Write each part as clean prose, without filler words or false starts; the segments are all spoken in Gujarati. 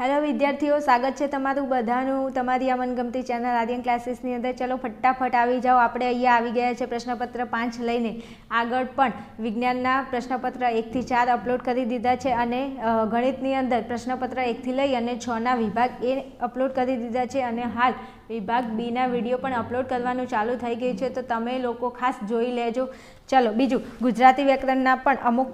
હેલો વિદ્યાર્થીઓ, સ્વાગત છે તમારું બધાનું તમારી આ મનગમતી ચેનલ આર્યન ક્લાસીસની અંદર. ચલો ફટાફટ આવી જાઓ. આપણે અહીંયા આવી ગયા છે પ્રશ્નપત્ર 5 લઈને. આગળ પણ વિજ્ઞાનના પ્રશ્નપત્ર 1 થી 4 અપલોડ કરી દીધા છે અને ગણિતની અંદર પ્રશ્નપત્ર 1 થી લઈ અને 6ના વિભાગ એ અપલોડ કરી દીધા છે અને હાલ વિભાગ બીના વિડીયો પણ અપલોડ કરવાનું ચાલુ થઈ ગયું છે, તો તમે લોકો ખાસ જોઈ લેજો. ચલો બીજું, ગુજરાતી વ્યાકરણના પણ અમુક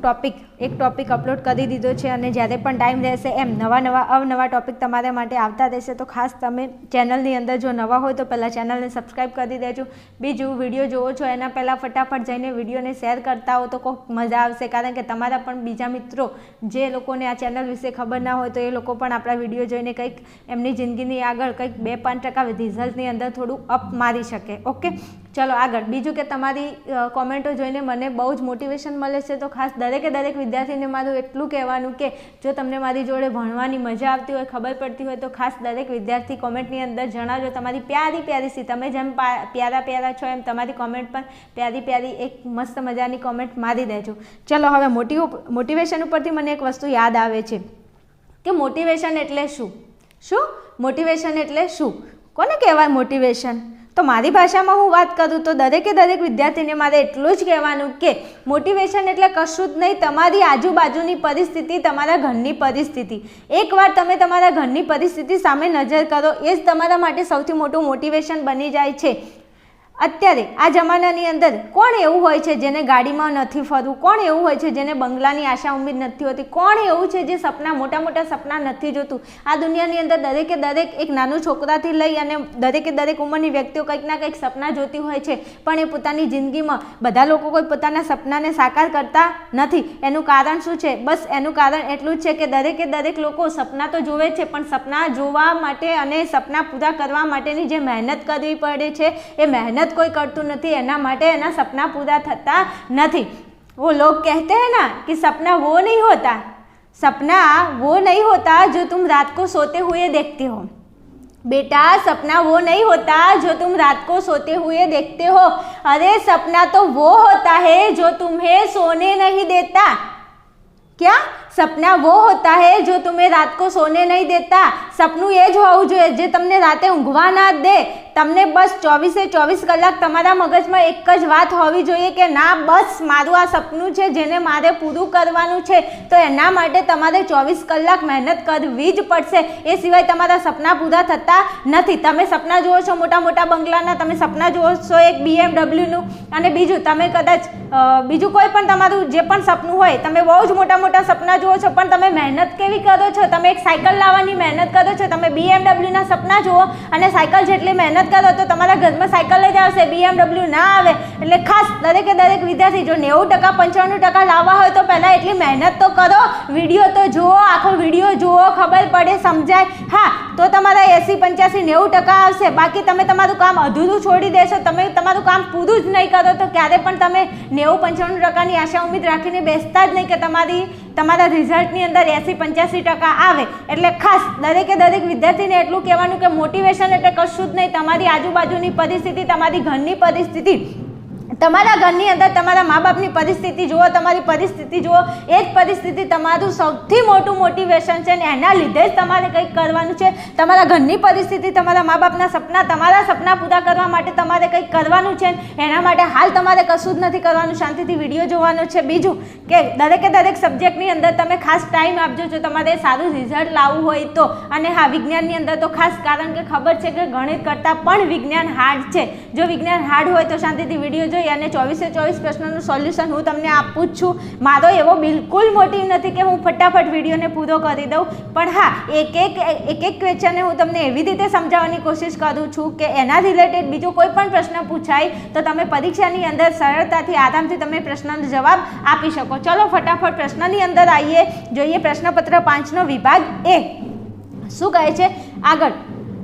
એક ટોપિક અપલોડ કરી દીધો છે અને જ્યારે પણ ટાઈમ રહેશે એમ અવનવા ટોપિક તમારા માટે આવતા રહેશે, તો ખાસ તમે ચેનલની અંદર જો નવા હોય તો પહેલાં ચેનલને સબસ્ક્રાઈબ કરી દેજો. બીજું, વિડીયો જોવો છો એના પહેલાં ફટાફટ જઈને વિડીયોને શેર કરતા હો તો કોઈ મજા આવશે, કારણ કે તમારા પણ બીજા મિત્રો જે લોકોને આ ચેનલ વિશે ખબર ના હોય તો એ લોકો પણ આપણા વિડીયો જોઈને કંઈક એમની જિંદગીની આગળ કંઈક 2-5% રિઝલ્ટની અંદર થોડું અપ મારી શકે. ઓકે, ચલો આગળ. બીજું કે તમારી કોમેન્ટો જોઈને મને બહુ જ મોટિવેશન મળે છે, તો ખાસ દરેક વિદ્યાર્થીને મારું એટલું કહેવાનું કે જો તમને મારી જોડે ભણવાની મજા આવતી હોય, ખબર પડતી હોય, તો ખાસ દરેક વિદ્યાર્થી કોમેન્ટની અંદર જણાવજો તમારી પ્યારી સી, તમે જેમ પ્યારા છો એમ તમારી કોમેન્ટ પણ પ્યારી એક મસ્ત મજાની કોમેન્ટ મારી દેજો. ચલો હવે મોટિવેશન ઉપરથી મને એક વસ્તુ યાદ આવે છે કે મોટિવેશન એટલે શું? મોટિવેશન એટલે શું? કોને કહેવાય મોટિવેશન? તો મારી ભાષામાં હું વાત કરું તો દરેક વિદ્યાર્થીને મારે એટલું જ કહેવાનું કે મોટિવેશન એટલે કશું જ નહીં, તમારી આજુબાજુની પરિસ્થિતિ, તમારા ઘરની પરિસ્થિતિ. એકવાર તમે તમારા ઘરની પરિસ્થિતિ સામે નજર કરો, એ જ તમારા માટે સૌથી મોટું મોટિવેશન બની જાય છે. અત્યારે આ જમાનાની અંદર કોણ એવું હોય છે જેને ગાડીમાં નથી ફરવું? કોણ એવું હોય છે જેને બંગલાની આશા ઉમ્મીદ નથી હોતી? કોણ એવું છે જે મોટા સપના નથી જોતું? આ દુનિયાની અંદર દરેક એક નાનું છોકરાથી લઈ અને દરેક ઉંમરની વ્યક્તિઓ કંઈક ના કંઈક સપના જોતી હોય છે, પણ એ પોતાની જિંદગીમાં બધા લોકો કોઈ પોતાના સપનાને સાકાર કરતા નથી. એનું કારણ શું છે? બસ એનું કારણ એટલું જ છે કે દરેક લોકો સપના તો જોવે છે, પણ સપના જોવા માટે અને સપના પૂરા કરવા માટેની જે મહેનત કરવી પડે છે એ મહેનત કોઈ કરતું નથી, એના માટે એના સપના પૂરા થતા નથી. वो लोग कहते हैं ना कि सपना वो नहीं होता, सपना वो नहीं होता जो तुम रात को सोते हुए देखते हो. बेटा, सपना वो नहीं होता जो तुम रात को सोते हुए देखते हो. अरे सपना तो वो होता है जो तुम्हें सोने नहीं देता. क्या? सपना वो होता है जो तुम्हें रात को सोने नहीं देता. સપનું એ જ હોવું જોઈએ જે તમને રાતે ઊંઘવા ના દે. તમને બસ 24 કલાક તમારા મગજમાં એક જ વાત હોવી જોઈએ કે ના, બસ મારું આ સપનું છે જેને મારે પૂરું કરવાનું છે, તો એના માટે તમારે 24 કલાક મહેનત કરવી જ પડશે. એ સિવાય તમારા સપના પૂરા થતા નથી. તમે સપના જુઓ છો મોટા બંગલાના, તમે સપના જુઓ છો એક BMW નું, અને બીજું તમે કદાચ બીજું કોઈ પણ તમારું જે પણ સપનું હોય, તમે બહુ જ મોટા સપના જુઓ છો, પણ તમે મહેનત કેવી કરો છો? તમે એક સાયકલ લાવવાની મહેનત કરો છો. તમે BMW ના સપના જુઓ અને સાયકલ જેટલી મહેનત કરો તો તમારા ઘરમાં સાયકલ જ આવશે, BMW ના આવે. એટલે ખાસ દરેક વિદ્યાર્થી જો 90% 95% લાવવા હોય તો પહેલાં એટલી મહેનત તો કરો. વિડીયો તો જુઓ, આખો વિડીયો જુઓ, ખબર પડે, સમજાય. હા, તો તમારા 80-85-90% આવશે. બાકી તમે તમારું કામ અધૂરું છોડી દેશો, તમે તમારું કામ પૂરું જ નહીં કરો, તો ક્યારે પણ તમે 90-95%ની આશા ઉમ્મીદ રાખીને બેસતા જ નહીં કે તમારા રિઝલ્ટની અંદર 80-85% આવે. એટલે ખાસ દરેક વિદ્યાર્થીને એટલું કહેવાનું કે મોટિવેશન એટલે કશું જ નહીં, તમારી આજુબાજુની પરિસ્થિતિ, તમારી ઘરની પરિસ્થિતિ, તમારા ઘરની અંદર તમારા મા બાપની પરિસ્થિતિ જુઓ, તમારી પરિસ્થિતિ જુઓ. એ જ પરિસ્થિતિ તમારું સૌથી મોટું મોટિવેશન છે, અને એના લીધે જ તમારે કંઈક કરવાનું છે. તમારા ઘરની પરિસ્થિતિ, તમારા મા બાપના સપના, તમારા સપના પૂરા કરવા માટે તમારે કંઈક કરવાનું છે. એના માટે હાલ તમારે કશું જ નથી કરવાનું, શાંતિથી વિડીયો જોવાનો છે. બીજું કે દરેક સબ્જેક્ટની અંદર તમે ખાસ ટાઈમ આપજો જો તમારે સારું રિઝલ્ટ લાવવું હોય તો. અને હા, વિજ્ઞાનની અંદર તો ખાસ, કારણ કે ખબર છે કે ગણિત કરતાં પણ વિજ્ઞાન હાર્ડ છે. જો વિજ્ઞાન હાર્ડ હોય તો શાંતિથી વિડીયો જોઈ અને 24 પ્રશ્નોનું સોલ્યુશન હું તમને આપું જ છું. મારો એવો બિલકુલ મોટિવ નથી કે હું ફટાફટ વિડીયોને પૂરો કરી દઉં, પણ હા, એક ક્વેશ્ચનને હું તમને એવી રીતે સમજાવવાની કોશિશ કરું છું કે એના રિલેટેડ બીજો કોઈ પણ પ્રશ્ન પૂછાય તો તમે પરીક્ષાની અંદર સરળતાથી આરામથી તમે પ્રશ્નનો જવાબ આપી શકો. ચલો ફટાફટ પ્રશ્નની અંદર આવીએ, જોઈએ પ્રશ્નપત્ર 5નો વિભાગ એ શું કહે છે. આગળ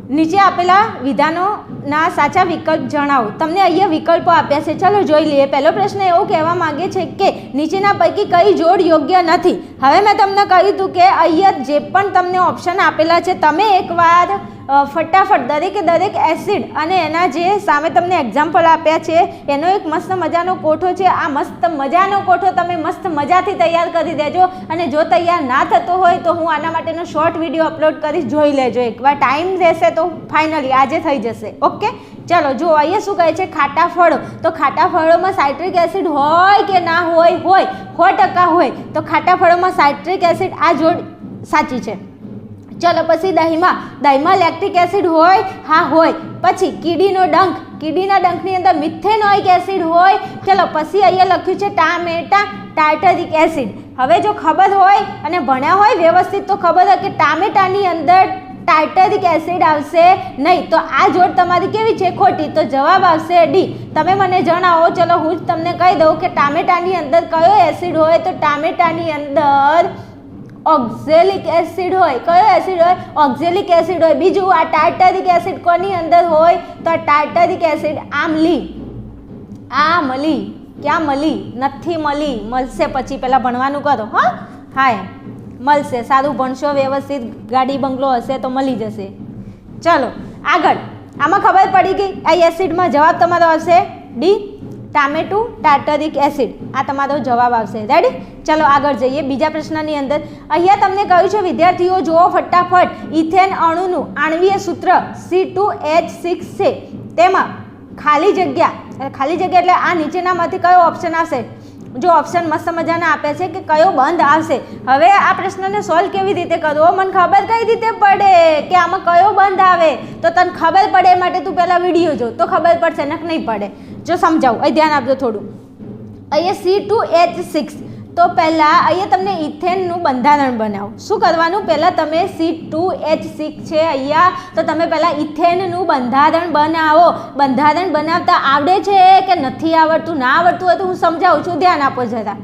નીચે આપેલા વિધાનોના સાચા વિકલ્પ જણાવો. તમને અહીંયા વિકલ્પો આપ્યા છે, ચલો જોઈ લઈએ. પહેલો પ્રશ્ન એવો કહેવા માંગે છે કે નીચેના પૈકી કઈ જોડ યોગ્ય નથી. હવે મેં તમને કહ્યું હતું કે અહીંયા જે પણ તમને ઓપ્શન આપેલા છે તમે એકવાર ફટાફટ દરેક એસિડ અને એના જે સામે તમને એક્ઝામ્પલ આપ્યા છે એનો એક મસ્ત મજાનો કોઠો છે. આ મસ્ત મજાનો કોઠો તમે મસ્ત મજાથી તૈયાર કરી દેજો. અને જો તૈયાર ના થતો હોય તો હું આના માટેનો શોર્ટ વિડીયો અપલોડ કરીશ, જોઈ લેજો. એકવાર ટાઈમ રહેશે તો ફાઇનલી આજે થઈ જશે. ઓકે, ચલો જુઓ અહીંયા શું કહે છે, ખાટા ફળો. તો ખાટા ફળોમાં સાઇટ્રિક એસિડ હોય કે ના હોય? હોય, 100% હોય. તો ખાટા ફળોમાં સાઇટ્રિક એસિડ આ જોડ સાચી છે. ચલો પછી દહીંમાં લેક્ટિક એસિડ હોય? હા હોય. પછી કીડીનો ડંખ, કીડીના ડંખની અંદર મિથેનોઇક એસિડ હોય. ચલો પછી અહીંયા લખ્યું છે ટાર્ટરિક એસિડ. હવે જો ખબર હોય અને ભણ્યા હોય વ્યવસ્થિત તો ખબર હોય કે ટામેટાની અંદર ટાર્ટરિક એસિડ આવશે નહીં. તો આ જોડ તમારી કેવી છે? ખોટી. તો જવાબ આવશે ડી. તમે મને જણાવો. ચલો હું જ તમને કહી દઉં કે ટામેટાની અંદર કયો એસિડ હોય? તો ટામેટાની અંદર ઓક્ઝેલિક એસિડ હોય. કયો એસિડ હોય? ઓક્ઝેલિક એસિડ હોય. બીજું આ ટાર્ટરિક એસિડ કોની અંદર હોય? તો ટાર્ટરિક એસિડ આમલી. ક્યાં મળી? નથી મળી, મળશે પછી. પહેલાં ભણવાનું કરો. હા મળશે. સારું ભણશો વ્યવસ્થિત, ગાડી બંગલો હશે તો મળી જશે. ચલો આગળ. આમાં ખબર પડી ગઈ. આ એસિડમાં જવાબ તમારો આવશે ડી, ટામેટું ટાર્ટરિક એસિડ. આ તમારો જવાબ આવશે. રેડી? ચલો આગળ જઈએ બીજા પ્રશ્નની અંદર. અહીંયા તમને કહ્યું છે વિદ્યાર્થીઓ જુઓ ફટાફટ. ઇથેન અણુનું આણ્વીય સૂત્ર C2H6 છે. તેમાં ખાલી જગ્યા એટલે આ નીચેનામાંથી કયો ઓપ્શન આવશે? જો ઓપ્શન મસ્ત મજાના આપ્યા છે કે કયો બંધ આવશે. હવે આ પ્રશ્નને સોલ્વ કેવી રીતે કરવો? મને ખબર કઈ રીતે પડે કે આમાં કયો બંધ આવે? તો તને ખબર પડે એ માટે તું પહેલાં વિડીયો જો તો ખબર પડશે, નક નહીં પડે. જો સમજાવું, અહીં ધ્યાન આપજો થોડું. અહીંયા C2H6. તો પહેલાં અહીંયા તમને ઇથેનનું બંધારણ બનાવો. શું કરવાનું? પહેલાં તમે C2H6 છે અહીંયા, તો તમે પહેલાં ઇથેનનું બંધારણ બનાવો. બંધારણ બનાવતા આવડે છે કે નથી આવડતું? ના આવડતું હોય તો હું સમજાવું છું, ધ્યાન આપો જરા.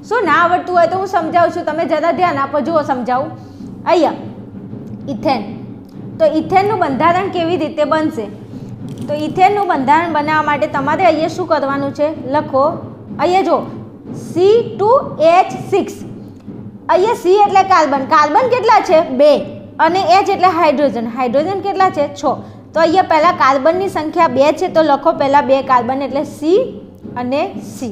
શું ના આવડતું હોય તો હું સમજાવું છું, તમે જરા ધ્યાન આપો. જુઓ સમજાવું. અહીંયા ઇથેન. તો ઇથેનનું બંધારણ કેવી રીતે બનશે? તો ઇથેનનું બંધારણ બનાવવા માટે તમારે અહીંયા શું કરવાનું છે? લખો અહીંયા જો C2H6. અહીંયા C એટલે કાર્બન. કાર્બન કેટલા છે? 2. અને H એટલે હાઇડ્રોજન. હાઇડ્રોજન કેટલા છે? 6. તો અહીંયા પહેલાં કાર્બનની સંખ્યા 2 છે તો લખો પહેલાં 2 કાર્બન એટલે C અને C.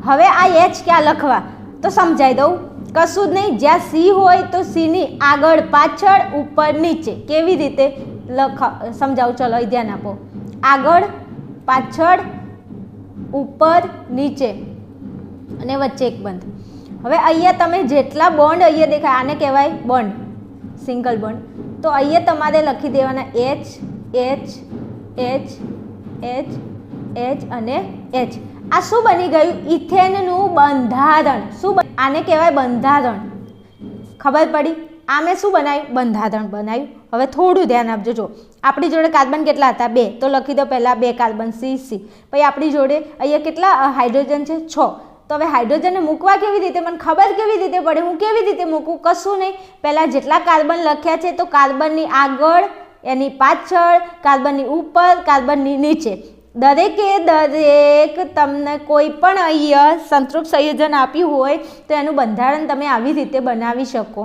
હવે આ H ક્યાં લખવા? તો સમજાઈ દઉં. કશું જ નહીં. જ્યાં C હોય તો Cની આગળ પાછળ ઉપર નીચે. કેવી રીતે સમજાવું? ચલો ધ્યાન આપો. આગળ પાછળ ઉપર નીચે અને વચ્ચે એક બંધ. હવે અહીંયા તમે જેટલા બોન્ડ અહીંયા દેખાય આને કહેવાય બોન્ડ, સિંગલ બોન્ડ. તો અહીંયા તમારે લખી દેવાના H H H H H અને H. આ શું બની ગયું? ઇથેનનું બંધારણ. શું? આને કહેવાય બંધારણ. ખબર પડી? આ મેં શું બનાવ્યું? બંધારણ બનાવ્યું. હવે થોડું ધ્યાન આપજો. જો આપણી જોડે કાર્બન કેટલા હતા? 2. તો લખી દો પહેલાં 2 કાર્બન C. પછી આપણી જોડે અહીંયા કેટલા હાઇડ્રોજન છે? 6. તો હવે હાઇડ્રોજનને મૂકવા કેવી રીતે? મને ખબર કેવી રીતે પડે? હું કેવી રીતે મૂકું? કશું નહીં. પહેલાં જેટલા કાર્બન લખ્યા છે તો કાર્બનની આગળ, એની પાછળ, કાર્બનની ઉપર, કાર્બનની નીચે, દરેક તમને કોઈ પણ અહીંયા સંતૃપ્ત સંયોજન આપ્યું હોય તો એનું બંધારણ તમે આવી રીતે બનાવી શકો.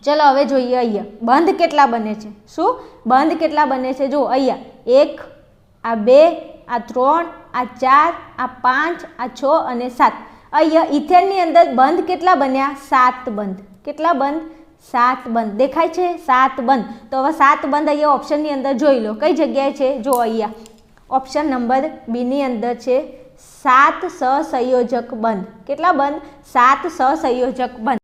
ચલો હવે જોઈએ અહીંયા બંધ કેટલા બને છે. શું બંધ કેટલા બને છે? જો અહીંયા 1, આ 2, આ 3, આ 4, આ 5, આ 6 અને 7. અહીંયા ઇથેનની અંદર બંધ કેટલા બન્યા? 7 બંધ. કેટલા બંધ? 7 બંધ. દેખાય છે? 7 બંધ. તો હવે 7 બંધ અહીંયા ઓપ્શનની અંદર જોઈ લો. કઈ જગ્યાએ છે? જો અહીંયા ઓપ્શન નંબર બીની અંદર છે 7 સહસંયોજક બંધ. કેટલા બંધ? 7 સહસંયોજક બંધ.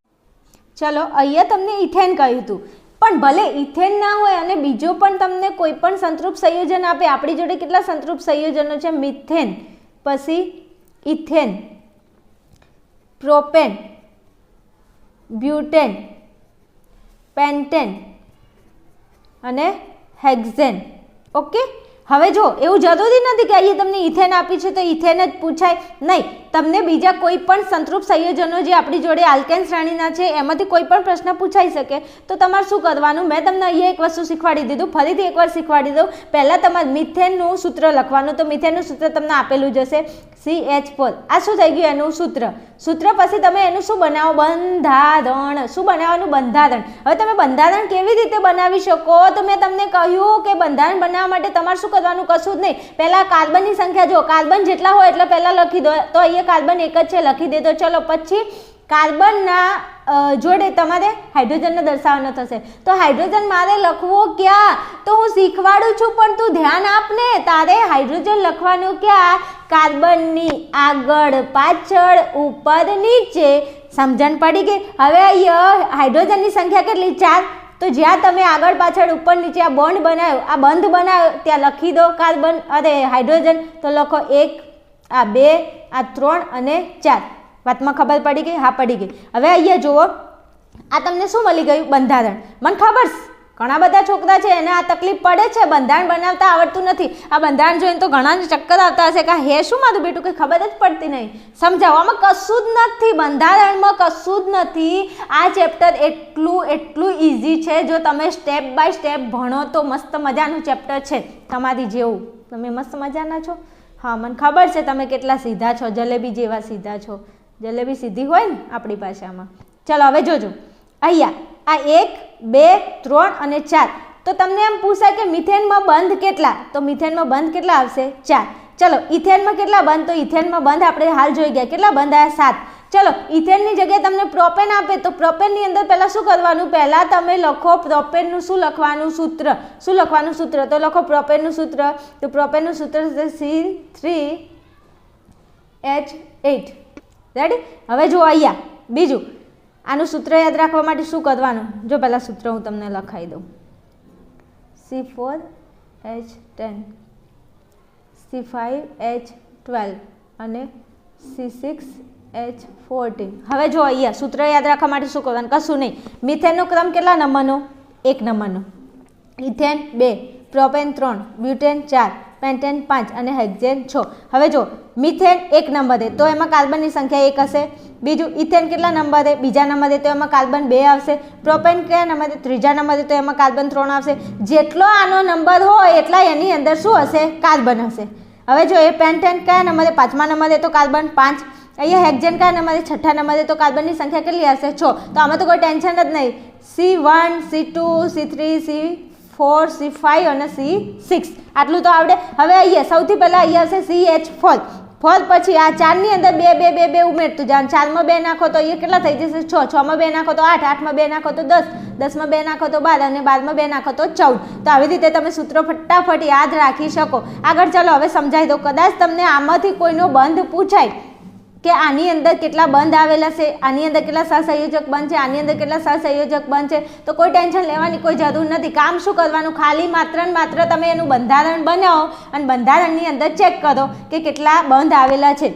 ચલો અહીંયા તમને ઇથેન કહ્યું હતું, પણ ભલે ઇથેન ના હોય અને બીજો પણ તમને કોઈ પણ સંતૃપ્ત સંયોજન આપે. આપણી જોડે કેટલા સંતૃપ્ત સંયોજનો છે? મિથેન, પછી ઇથેન, પ્રોપેન, બ્યુટેન, પેન્ટેન અને હેક્ઝેન. ઓકે. હવે જો એવું જરૂરી નથી કે અહીંયા તમને ઇથેન આપી છે તો ઇથેન જ પૂછાય નહીં. તમને બીજા કોઈ પણ સંતૃપ્ત સંયોજનો જે આપણી જોડે આલ્કેન શ્રેણીના છે એમાંથી કોઈ પણ પ્રશ્ન પૂછાઈ શકે તો તમારે શું કરવાનું, મેં તમને અહીંયા એક વસ્તુ શીખવાડી દીધું, ફરીથી એકવાર શીખવાડી દઉં. પહેલાં તમારે મિથેનનું સૂત્ર લખવાનું, તો મિથેનનું સૂત્ર તમને આપેલું જશે CH4. આ શું થઈ ગયું એનું સૂત્ર. સૂત્ર પછી તમે એનું શું બનાવો, બંધારણ. શું બનાવવાનું, બંધારણ. હવે તમે બંધારણ કેવી રીતે બનાવી શકો, તો મેં તમને કહ્યું કે બંધારણ બનાવવા માટે તમારે શું કરવાનું, કશું જ નહીં. પહેલાં કાર્બનની સંખ્યા જો કાર્બન જેટલા હોય એટલે પહેલાં લખી દો, તો અહીંયા કાર્બન એક જ છે, લખી દેજો. ચલો પછી કાર્બનના જોડે તમારે હાઇડ્રોજનને દર્શાવવાનો થશે. તો હાઇડ્રોજન મારે લખવું ક્યાં, તો હું શીખવાડું છું પણ તું ધ્યાન આપને. તારે હાઇડ્રોજન લખવાનું ક્યાં, કાર્બનની આગળ પાછળ ઉપર નીચે. સમજણ પડી ગઈ. હવે અહીંયા હાઇડ્રોજનની સંખ્યા કેટલી, 4. તો જ્યાં તમે આગળ પાછળ ઉપર નીચે આ બોન્ડ બનાવ્યો, આ બંધ બનાવ્યો, ત્યાં લખી દો કાર્બન હાઇડ્રોજન. તો લખો 1, આ 2, આ 3 અને 4. વાતમાં ખબર પડી ગઈ? હા, પડી ગઈ. હવે અહીંયા જુઓ, આ તમને શું મળી ગયું, બંધારણ. મને ખબર છે ઘણા બધા છોકરા છે એને આ તકલીફ પડે છે, બંધારણ બનાવતા આવડતું નથી. આ બંધારણ જોઈને તો ઘણાને ચક્કર આવતા હશે કે હે શું મારું બેટું, કંઈ ખબર જ પડતી નહીં. સમજાવવામાં કશું જ નથી, બંધારણમાં કશું જ નથી. આ ચેપ્ટર એટલું ઇઝી છે. જો તમે સ્ટેપ બાય સ્ટેપ ભણો તો મસ્ત મજાનું ચેપ્ટર છે તમારી જેવું. તમે મસ્ત મજાના છો. હા, મને ખબર છે તમે કેટલા સીધા છો, જલેબી જેવા સીધા છો. જલેબી સીધી હોય ને આપણી ભાષામાં. ચલો હવે જોજો, અહીંયા આ 1, 2, 3 અને 4. તો તમને એમ પૂછાય કે મિથેનમાં બંધ કેટલા, તો મિથેનમાં બંધ કેટલા આવશે, 4. ચલો ઇથેનમાં કેટલા બંધ, તો ઇથેનમાં બંધ આપણે હાલ જોઈ ગયા, કેટલા બંધ આવ્યા, 7. ચલો ઇથેનની જગ્યાએ તમને પ્રોપેન આપે તો પ્રોપેનની અંદર પહેલાં શું કરવાનું, પહેલાં તમે લખો પ્રોપેનનું શું લખવાનું સૂત્ર, શું લખવાનું સૂત્ર, તો લખો પ્રોપેનનું સૂત્ર. તો પ્રોપેનનું સૂત્ર છે C3H8. રેડી. હવે જુઓ અહીંયા બીજું, આનું સૂત્ર યાદ રાખવા માટે શું કરવાનું, જો પહેલાં સૂત્ર હું તમને લખાઈ દઉં. C4H10, C5H12 અને C6H14. હવે જો અહીંયા સૂત્ર યાદ રાખવા માટે શું કરવાનું, કશું નહીં. મિથેનનો ક્રમ કેટલા નંબરનો, 1 નંબરનો. ઇથેન 2, પ્રોપેન 3, બ્યુટેન 4, પેન્ટેન 5 અને હેક્ઝેન 6. હવે જો મિથેન 1 નંબરે તો એમાં કાર્બનની સંખ્યા 1 હશે. બીજું ઇથેન કેટલા નંબરે, બીજા નંબરે, તો એમાં કાર્બન 2 આવશે. પ્રોપેન કયા નંબરે, ત્રીજા નંબરે, તો એમાં કાર્બન 3 આવશે. જેટલો આનો નંબર હોય એટલા એની અંદર શું હશે, કાર્બન હશે. હવે જો એ પેન્ટેન કયા નંબરે, 5મા નંબરે, તો કાર્બન 5. અહીંયા હેક્ઝેન કયા નંબરે, 6ઠા નંબરે, તો કાર્બનની સંખ્યા કેટલી હશે, 6. તો આમાં તો કોઈ ટેન્શન જ નહીં. C1, C2, C3, C4, C5 અને C6 આટલું તો આવડે. હવે અહીંયા સૌથી પહેલાં અહીંયા હશે CH4. પછી આ 4ની અંદર 2 2 2 2 ઉમેરતું જાણ. 4માં 2 નાખો તો અહીંયા કેટલા થઈ જશે, 6. 6માં 2 નાખો તો 8, 8માં 2 નાખો તો 10, 10માં 2 નાખો તો 12 અને 12માં 2 નાખો તો 14. તો આવી રીતે તમે સૂત્રો ફટાફટ યાદ રાખી શકો. આગળ ચાલો હવે સમજાવી દો. કદાચ તમને આમાંથી કોઈનો બંધ પૂછાય કે આની અંદર કેટલા બંધ આવેલા છે, આની અંદર કેટલા સહસંયોજક બંધ છે, આની અંદર કેટલા સહસંયોજક બંધ છે, તો કોઈ ટેન્શન લેવાની કોઈ જરૂર નથી. કામ શું કરવાનું, ખાલી માત્ર ને માત્ર તમે એનું બંધારણ બનાવો અને બંધારણની અંદર ચેક કરો કે કેટલા બંધ આવેલા છે.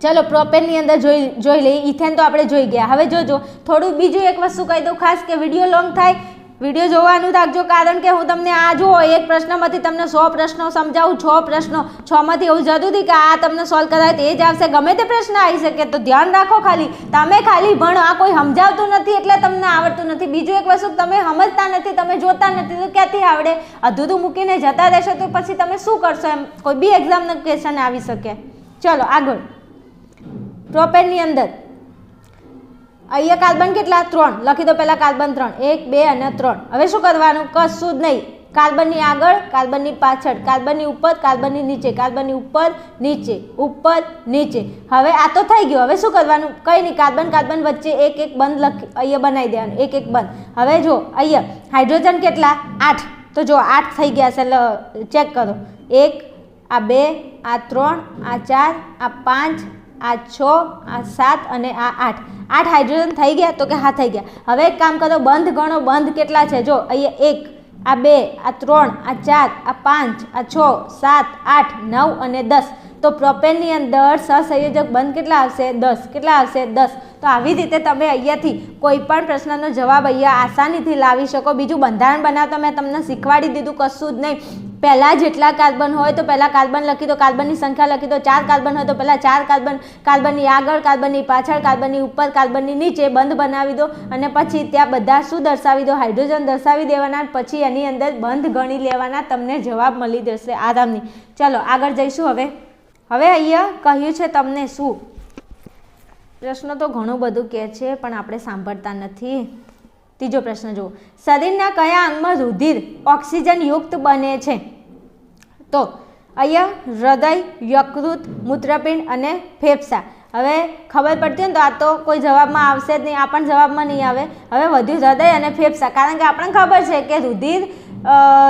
ચલો પ્રોપેનની અંદર જોઈ લઈએ. ઇથેન તો આપણે જોઈ ગયા. હવે જોજો થોડું બીજું એક વસ્તુ કહી દઉં ખાસ, કે વિડીયો લોંગ થાય, વિડીયો જોવાનું રાખજો. કારણ કે હું તમને આ જુઓ એક પ્રશ્નમાંથી તમને 100 પ્રશ્નો સમજાવું, 6 પ્રશ્નો, 6માંથી એવું જરૂરી કે આ તમને સોલ્વ કરાય તે જ આવશે, ગમે તે પ્રશ્ન આવી શકે. તો ધ્યાન રાખો, ખાલી તમે ખાલી ભણો. આ કોઈ સમજાવતું નથી એટલે તમને આવડતું નથી. બીજું એક વસ્તુ, તમે સમજતા નથી, તમે જોતા નથી તો ક્યાંથી આવડે. અધૂરું મૂકીને જતા રહેશો તો પછી તમે શું કરશો, એમ કોઈ બી એક્ઝામનો ક્વેશ્ચન આવી શકે. ચલો આગળ, પ્રોપેનની અંદર અહીંયા કાર્બન કેટલા, 3. લખી દો પહેલાં કાર્બન 3, 1 2 અને 3. હવે શું કરવાનું, કશું જ નહીં. કાર્બનની આગળ, કાર્બનની પાછળ, કાર્બનની ઉપર, કાર્બનની નીચે, કાર્બનની ઉપર નીચે, ઉપર નીચે. હવે આ તો થઈ ગયું. હવે શું કરવાનું, કંઈ નહીં. કાર્બન કાર્બન વચ્ચે એક એક બંધ અહીંયા બનાવી દેવાનું, એક એક બંધ. હવે જો અહીંયા હાઇડ્રોજન કેટલા, 8. તો જો 8 થઈ ગયા છે, ચેક કરો. 1, આ 2, આ 3, આ 4, આ 5, આ 6, આ 7 અને આ 8. 8 હાઇડ્રોજન થઈ ગયા, તો કે હા થઈ ગયા. હવે એક કામ કરો, બંધ ગણો. બંધ કેટલા છે, જો અહીંયા 1, આ 2, આ 3, આ 4, આ 5, આ 6, 7, 8, 9 અને 10. તો પ્રોપેનની અંદર સહસંયોજક બંધ કેટલા આવશે, 10. કેટલા આવશે, 10. તો આવી રીતે તમે અહીંયાથી કોઈ પણ પ્રશ્નનો જવાબ અહીંયા આસાનીથી લાવી શકો. બીજું બંધારણ બનાવતા મેં તમને શીખવાડી દીધું, કશું જ નહીં. પહેલાં જેટલા કાર્બન હોય તો પહેલાં કાર્બન લખી દો, કાર્બનની સંખ્યા લખી દો. 4 કાર્બન હોય તો પહેલાં 4 કાર્બન, કાર્બનની આગળ, કાર્બનની પાછળ, કાર્બનની ઉપર, કાર્બનની નીચે બંધ બનાવી દો અને પછી ત્યાં બધા શું દર્શાવી દો? હાઇડ્રોજન દર્શાવી દેવાના. પછી એની અંદર બંધ ગણી લેવાના, તમને જવાબ મળી જશે આરામની. ચલો આગળ જઈશું. હવે અહીંયા કહ્યું છે તમને શું? પ્રશ્ન તો ઘણું બધું કહે છે પણ આપણે સાંભળતા નથી. ત્રીજો પ્રશ્ન જુઓ, શરીરના કયા અંગમાં રુધિર ઓક્સિજન યુક્ત બને છે? તો અહીંયા હૃદય, યકૃત, મૂત્રપિંડ અને ફેફસા. હવે ખબર પડતી હોય ને તો આ તો કોઈ જવાબમાં આવશે જ નહીં, આ પણ જવાબમાં નહીં આવે. હવે વધ્યું હૃદય અને ફેફસા, કારણ કે આપણને ખબર છે કે રુધિર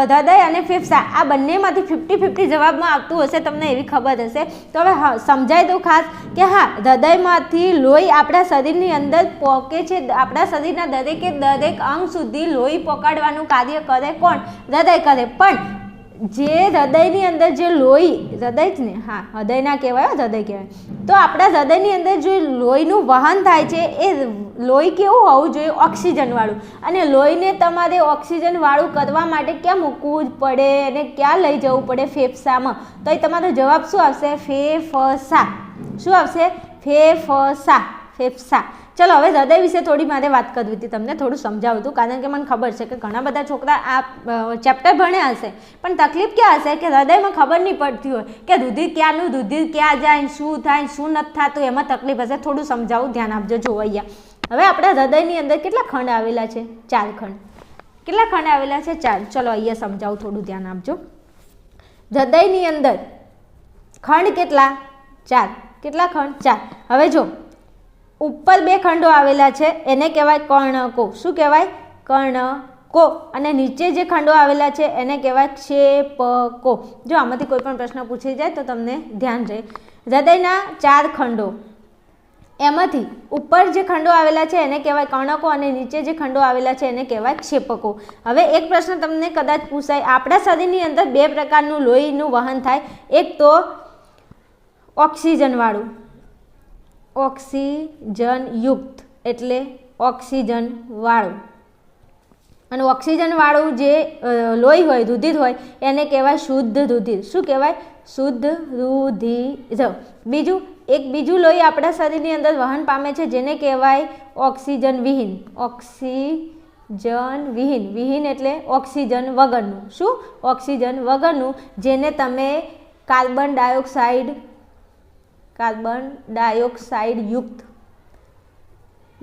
હૃદય અને ફેફસા આ બંનેમાંથી 50-50 જવાબમાં આવતું હશે, તમને એવી ખબર હશે. તો હવે સમજાય દઉં ખાસ કે હા, હૃદયમાંથી લોહી આપણા શરીરની અંદર પહોંચે છે. આપણા શરીરના દરેકે દરેક અંગ સુધી લોહી પહોંચાડવાનું કાર્ય કરે કોણ? હૃદય કરે. પણ જે હૃદયની અંદર જે લોહી, હૃદય જ ને, હા હૃદય ના કહેવાય, હૃદય કહેવાય. તો આપણા હૃદયની અંદર જે લોહીનું વહન થાય છે એ લોહી કેવું હોવું જોઈએ? ઓક્સિજનવાળું. અને લોહીને તમારે ઓક્સિજનવાળું કરવા માટે ક્યાં મૂકવું પડે અને ક્યાં લઈ જવું પડે? ફેફસામાં. તો એ તમારો જવાબ શું આવશે? ફેફસા. શું આવશે? ફેફસા. ફેફસા. ચલો હવે હૃદય વિશે થોડી મારે વાત કરવી હતી, તમને થોડું સમજાવું હતું, કારણ કે મને ખબર છે કે ઘણા બધા છોકરા આ ચેપ્ટર ભણ્યા હશે પણ તકલીફ ક્યાં હશે કે હૃદયમાં ખબર નહીં પડતી હોય કે રુધિર ક્યાંનું, રુધિર ક્યાં જાય, શું થાય, શું નથી થતું, એમાં તકલીફ હશે. થોડું સમજાવું, ધ્યાન આપજો. જો અહીંયા હવે આપણા હૃદયની અંદર કેટલા ખંડ આવેલા છે? 4 ખંડ. કેટલા ખંડ આવેલા છે? 4. ચલો અહીંયા સમજાવું, થોડું ધ્યાન આપજો. હૃદયની અંદર ખંડ કેટલા? 4. કેટલા ખંડ? 4. હવે જો ઉપર 2 ખંડો આવેલા છે એને કહેવાય કર્ણકો. શું કહેવાય? કર્ણકો. અને નીચે જે ખંડો આવેલા છે એને કહેવાય ક્ષેપકો. જો આમાંથી કોઈ પણ પ્રશ્ન પૂછી જાય તો તમને ધ્યાન રહે. હૃદયના 4 ખંડો, એમાંથી ઉપર જે ખંડો આવેલા છે એને કહેવાય કર્ણકો અને નીચે જે ખંડો આવેલા છે એને કહેવાય ક્ષેપકો. હવે એક પ્રશ્ન તમને કદાચ પૂછાય, આપણા શરીરની અંદર 2 પ્રકારનું લોહીનું વહન થાય. એક તો ઓક્સિજનવાળું, ઓક્સિજન યુક્ત એટલે ઓક્સિજન વાળું, અને ઓક્સિજન વાળું જે લોહી હોય, રુધિર હોય એને કહેવાય શુદ્ધ રુધિર. શું કહેવાય? શુદ્ધ રુધિર. બીજું લોહી આપણા શરીરની અંદર વહન પામે છે જેને કહેવાય ઓક્સિજન વિહીન. ઓક્સિજન વિહીન. વિહીન એટલે ઓક્સિજન વગરનું. શું? ઓક્સિજન વગરનું, જેને તમે કાર્બન ડાયોક્સાઇડ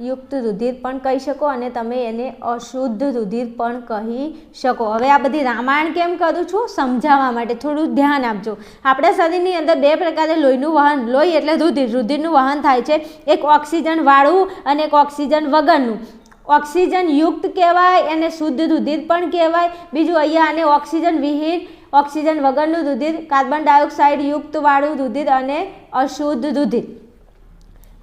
યુક્ત રુધિર પણ કહી શકો અને તમે એને અશુદ્ધ રુધિર પણ કહી શકો. હવે આ બધી રામાયણ કેમ કરું છું? સમજાવવા માટે. થોડું ધ્યાન આપજો. આપણા શરીરની અંદર 2 પ્રકારે લોહીનું વહન, લોહી એટલે રુધિર, રુધિરનું વહન થાય છે. એક ઓક્સિજન વાળું અને એક ઓક્સિજન વગરનું. ઓક્સિજન યુક્ત કહેવાય, એને શુદ્ધ રુધિર પણ કહેવાય. બીજું અહીંયા આને ઓક્સિજન વિહીન, ઓક્સિજન વગરનું રુધિર, કાર્બન ડાયોક્સાઇડ યુક્ત વાળું રુધિર અને અશુદ્ધ રુધિર.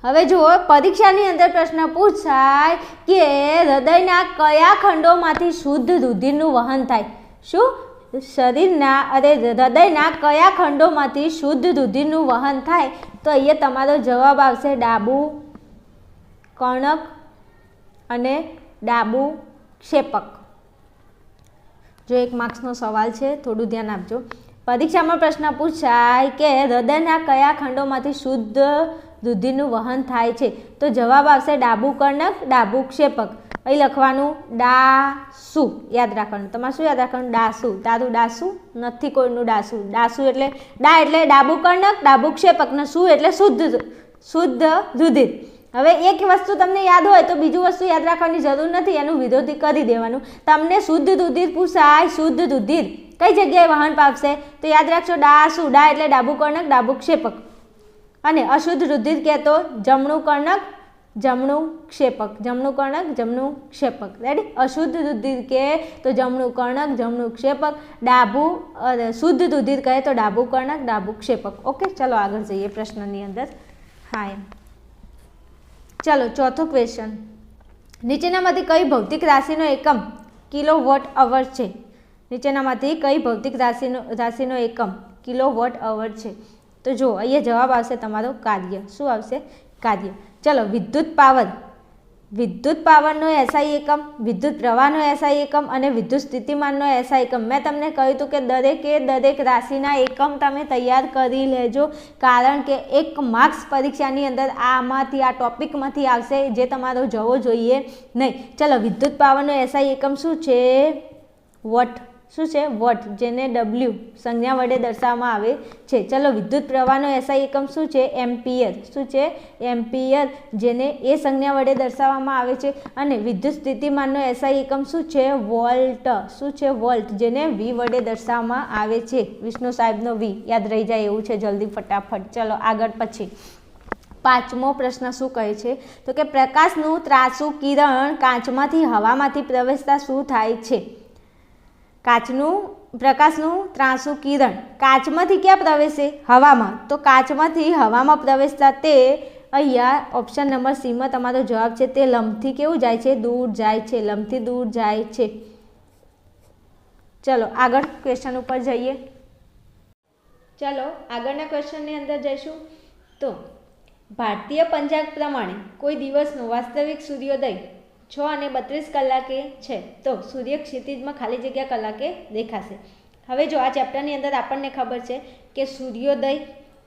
હવે જુઓ, પરીક્ષાની અંદર પ્રશ્ન પૂછાય કે હૃદયના કયા ખંડોમાંથી શુદ્ધ રુધિરનું વહન થાય? શું? હૃદયના કયા ખંડોમાંથી શુદ્ધ રુધિરનું વહન થાય? તો અહીંયા તમારો જવાબ આવશે ડાબું કર્ણક અને ડાબું ક્ષેપક. જો 1 માર્ક્સનો સવાલ છે, થોડું ધ્યાન આપજો. પરીક્ષામાં પ્રશ્ન પૂછાય કે હૃદયના કયા ખંડોમાંથી શુદ્ધ રુધિરનું વહન થાય છે? તો જવાબ આવશે ડાબું કર્ણક, ડાબું ક્ષેપક. અહીં લખવાનું ડાસુ. યાદ રાખવાનું. તમારે શું યાદ રાખવાનું? ડાસુ. તારું ડાસુ નથી, કોઈનું ડાસુ. ડાસુ એટલે ડા એટલે ડાબું કર્ણક, ડાબું ક્ષેપક, ને સુ એટલે શુદ્ધ રુધિર. હવે એક વસ્તુ તમને યાદ હોય તો બીજું વસ્તુ યાદ રાખવાની જરૂર નથી, એનું વિરોધી કરી દેવાનું. તમને શુદ્ધ રુધિર પૂછાય, શુદ્ધ રુધિર કઈ જગ્યાએ વહન પામશે? તો યાદ રાખજો ડાસુ. ડા એટલે ડાબું કર્ણક, ડાબું ક્ષેપક. અને અશુદ્ધ રુધિર કહેતો જમણું કર્ણક, જમણું ક્ષેપક. જમણું કર્ણક, જમણું ક્ષેપક. રેડી? અશુદ્ધ રુધિર કહે તો જમણું કર્ણક, જમણું ક્ષેપક. શુદ્ધ રુધિર કહે તો ડાબું કર્ણક, ડાબું ક્ષેપક. ઓકે, ચલો આગળ જઈએ પ્રશ્નની અંદર. હા એમ. ચલો ચોથો ક્વેશ્ચન. નીચેનામાંથી કઈ ભૌતિક રાશિનો એકમ કિલોવોટ અવર છે? નીચેનામાંથી કઈ ભૌતિક રાશિનો એકમ કિલોવોટ અવર છે? તો જો અહીંયા જવાબ આવશે તમારો કાર્ય. શું આવશે? કાર્ય. ચલો, વિદ્યુત પાવર વિદ્યુત પાવરનો એસઆઈ એકમ, વિદ્યુત પ્રવાહનો એસઆઈ એકમ અને વિદ્યુત સ્થિતિમાનનો એસઆઈ એકમ. મેં તમને કહ્યું હતું કે દરેક રાશિના એકમ તમે તૈયાર કરી લેજો, કારણ કે 1 માર્ક્સ પરીક્ષાની અંદર આમાંથી આ ટોપિકમાંથી આવશે જે તમારો જવો જોઈએ નહીં. ચલો, વિદ્યુત પાવરનો એસઆઈ એકમ શું છે? વોટ. શું છે? વોટ, જેને W સંજ્ઞા વડે દર્શાવવામાં આવે છે. ચલો, વિદ્યુત પ્રવાહનો એસઆઈ એકમ શું છે? એમ્પિયર. શું છે? એમ્પિયર, જેને એ સંજ્ઞા વડે દર્શાવવામાં આવે છે. અને વિદ્યુત સ્થિતિમાનનો એસઆઈ એકમ શું છે? વોલ્ટ. શું છે? વોલ્ટ, જેને V વડે દર્શાવવામાં આવે છે. વિષ્ણુ સાહેબનો V યાદ રહી જાય એવું છે, જલ્દી ફટાફટ. ચલો આગળ. પછી 5મો પ્રશ્ન શું કહે છે? તો કે પ્રકાશનું ત્રાસુ કિરણ કાચમાંથી હવામાંથી પ્રવેશતા શું થાય છે? પ્રકાશનું ત્રાસુ કિરણ કાચમાંથી ક્યાં પ્રવેશે? હવામાં. તો કાચમાંથી હવામાં પ્રવેશતા તે અહીંયા ઓપ્શન નંબર C માં તમારો જવાબ છે. તે લંબથી કેવું જાય છે? દૂર જાય છે. લંબથી દૂર જાય છે. ચલો આગળ ક્વેશ્ચન ઉપર જઈએ. ચલો આગળના ક્વેશ્ચનની અંદર જઈશું. તો ભારતીય પંચાંગ પ્રમાણે કોઈ દિવસનો વાસ્તવિક સૂર્યોદય 6:32 કલાકે છે, તો સૂર્ય ક્ષિતિજમાં ખાલી જગ્યા કલાકે દેખાશે. હવે જો આ ચેપ્ટરની અંદર આપણને ખબર છે કે સૂર્યોદય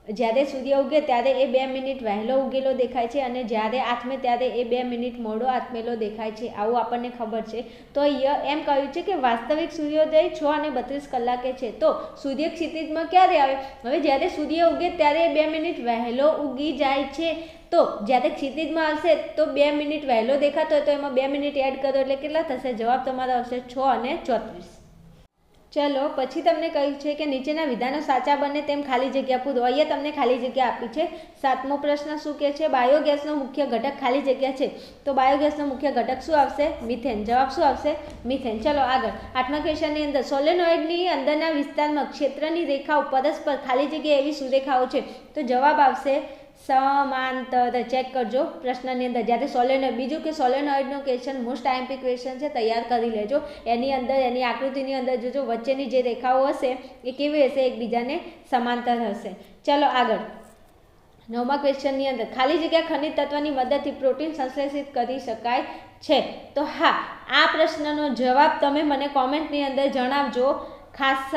જ્યારે સૂર્ય ઉગે ત્યારે એ 2 મિનિટ વહેલો ઉગેલો દેખાય છે અને જ્યારે આથમે ત્યારે એ 2 મિનિટ મોડો આથમેલો દેખાય છે. આવું આપણને ખબર છે. તો અહીંયા એમ કહ્યું છે કે વાસ્તવિક સૂર્યોદય 6:32 કલાકે છે. તો સૂર્ય ક્ષિતિજમાં ક્યારે આવે? હવે જ્યારે સૂર્ય ઉગે ત્યારે 2 મિનિટ વહેલો ઉગી જાય છે. તો જ્યારે ક્ષિતિજમાં આવશે તો 2 મિનિટ વહેલો દેખાતો હોય તો એમાં 2 મિનિટ એડ કરો એટલે કેટલા થશે? જવાબ તમારો આવશે 6:34. ચલો પછી તમને કહ્યું છે કે નીચેના વિધાનો સાચા બને તેમ ખાલી જગ્યા પૂરો. અહીંયા તમને ખાલી જગ્યા આપી છે. 7મો પ્રશ્ન શું કહે છે? બાયોગેસનો મુખ્ય ઘટક ખાલી જગ્યા છે. તો બાયોગેસનો મુખ્ય ઘટક શું આવશે? મિથેન. જવાબ શું આવશે? મિથેન. ચલો આગળ. 8મા ક્વેશ્ચનની અંદર સોલેનોઇડની અંદરના વિસ્તારમાં ક્ષેત્રની રેખાઓ પરસ્પર ખાલી જગ્યા એવી સુરેખાઓ છે. તો જવાબ આવશે સમાંતર. ચેક કરજો પ્રશ્નની અંદર જ્યારે સોલેનોઇડ. બીજું કે સોલેનોઇડનો ક્વેશ્ચન મોસ્ટ આઈએમપી ક્વેશ્ચન છે, તૈયાર કરી લેજો. એની અંદર એની આકૃતિની અંદર જોજો વચ્ચેની જે રેખાઓ હશે એ કેવી હશે? એકબીજાને સમાંતર હશે. ચલો આગળ. 9મા ક્વેશ્ચનની અંદર ખાલી જગ્યા ખનિજ તત્વની મદદથી પ્રોટીન સંશ્લેષિત કરી શકાય છે. તો હા, આ પ્રશ્નનો જવાબ તમે મને કોમેન્ટની અંદર જણાવજો. ખાસ